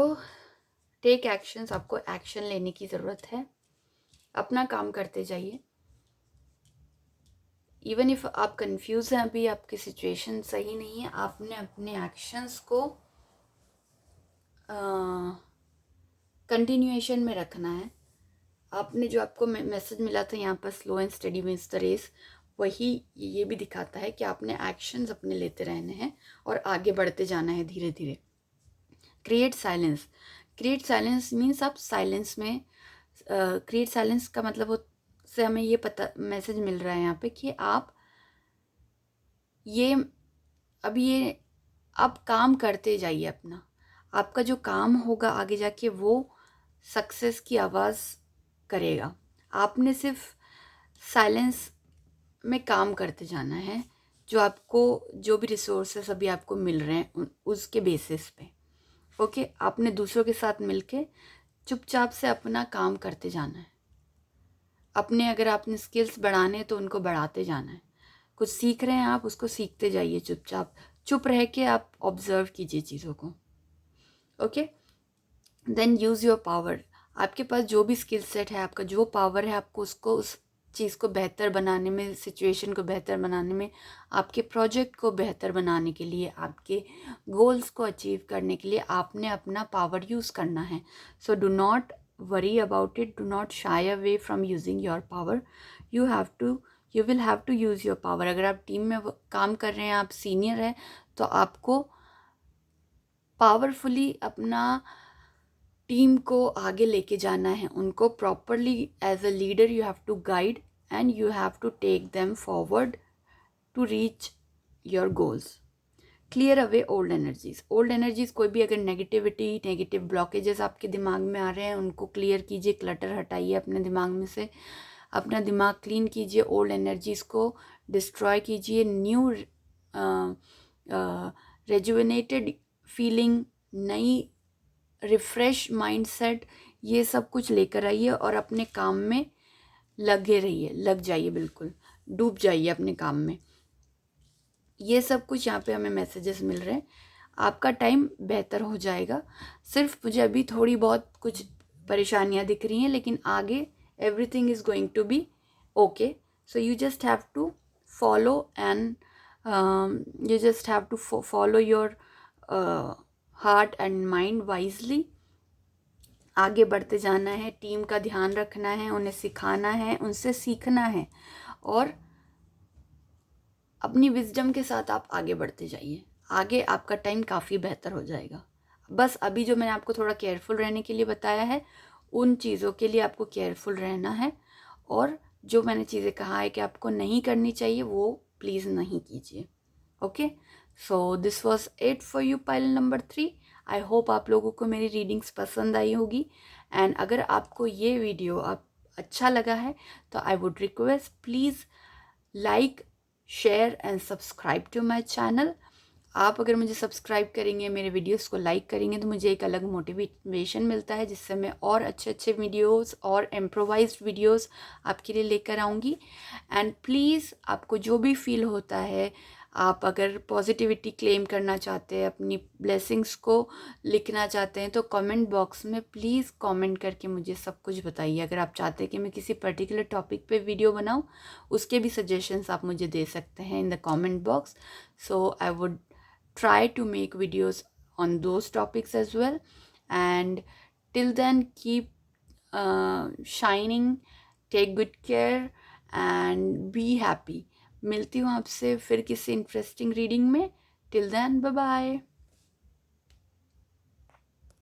take actions, आपको एक्शन लेने की ज़रूरत है। अपना काम करते जाइए। इवन इफ आप कंफ्यूज हैं, अभी आपकी सिचुएशन सही नहीं है, आपने अपने एक्शंस को कंटिन्यूएशन में रखना है। आपने जो आपको मैसेज मिला था यहाँ पर slow and steady wins the race, वही ये भी दिखाता है कि आपने एक्शंस अपने लेते रहने हैं और आगे बढ़ते जाना है धीरे धीरे। Create silence, create silence means आप साइलेंस में, क्रिएट साइलेंस का मतलब से हमें ये पता मैसेज मिल रहा है यहाँ पे कि आप आप काम करते जाइए अपना। आपका जो काम होगा आगे जाके वो सक्सेस की आवाज़ करेगा। आपने सिर्फ साइलेंस में काम करते जाना है। जो भी रिसोर्सेस अभी आपको मिल रहे हैं उसके बेसिस पे। ओके, आपने दूसरों के साथ मिलके चुपचाप से अपना काम करते जाना है। अगर आपने स्किल्स बढ़ाने हैं तो उनको बढ़ाते जाना है। कुछ सीख रहे हैं आप, उसको सीखते जाइए। चुप रह के आप ऑब्जर्व कीजिए चीज़ों को। Okay, then use your power. आपके पास जो भी स्किल सेट है, आपका जो पावर है, आपको उसको उस चीज़ को बेहतर बनाने में, सिचुएशन को बेहतर बनाने में, आपके प्रोजेक्ट को बेहतर बनाने के लिए, आपके गोल्स को अचीव करने के लिए आपने अपना पावर यूज़ करना है। So do not worry about it, do not shy away from using your power. You will have to use your power. अगर आप टीम में काम कर रहे हैं, आप सीनियर हैं, तो आपको पावरफुली अपना टीम को आगे लेके जाना है। उनको properly as a leader you have to guide and you have to take them forward to reach your goals. Clear away old energies. Old energies, कोई भी अगर नेगेटिव ब्लॉकेजेस आपके दिमाग में आ रहे हैं, उनको क्लियर कीजिए, क्लटर हटाइए अपने दिमाग में से। अपना दिमाग क्लीन कीजिए, ओल्ड एनर्जीज को डिस्ट्रॉय कीजिए। न्यू रेजुवेनेटेड फीलिंग, नई रिफ्रेश माइंडसेट, ये सब कुछ लेकर आइए और अपने काम में लग जाइए, बिल्कुल डूब जाइए अपने काम में। ये सब कुछ यहाँ पे हमें मैसेजेस मिल रहे हैं। आपका टाइम बेहतर हो जाएगा। सिर्फ मुझे अभी थोड़ी बहुत कुछ परेशानियाँ दिख रही हैं, लेकिन आगे everything is going to be okay. So you just have to follow and follow your heart and mind wisely. आगे बढ़ते जाना है, टीम का ध्यान रखना है, उन्हें सिखाना है, उनसे सीखना है और अपनी विजडम के साथ आप आगे बढ़ते जाइए। आगे आपका टाइम काफ़ी बेहतर हो जाएगा। बस अभी जो मैंने आपको थोड़ा केयरफुल रहने के लिए बताया है, उन चीज़ों के लिए आपको केयरफुल रहना है। और जो मैंने चीज़ें कहा है कि आपको नहीं करनी चाहिए, वो प्लीज़ नहीं कीजिए। Okay, so this was it for you pile number 3। I hope आप लोगों को मेरी रीडिंग्स पसंद आई होगी। एंड अगर आपको ये वीडियो अच्छा लगा है तो I would request please like, share and subscribe to my channel. आप अगर मुझे सब्सक्राइब करेंगे, मेरे वीडियोस को लाइक करेंगे, तो मुझे एक अलग मोटिवेशन मिलता है, जिससे मैं और अच्छे वीडियोस और इम्प्रोवाइज्ड वीडियोस आपके लिए लेकर आऊँगी। एंड प्लीज़, आपको जो भी फील होता है, आप अगर पॉजिटिविटी क्लेम करना चाहते हैं, अपनी ब्लेसिंग्स को लिखना चाहते हैं, तो कमेंट बॉक्स में प्लीज़ कमेंट करके मुझे सब कुछ बताइए। अगर आप चाहते हैं कि मैं किसी पर्टिकुलर टॉपिक पे वीडियो बनाऊं, उसके भी सजेशंस आप मुझे दे सकते हैं in the comment box. So I would try to make videos on those topics as well. And till then, keep shining, take good care and be happy. मिलती हूँ आपसे फिर किसी इंटरेस्टिंग रीडिंग में. Till then, bye bye.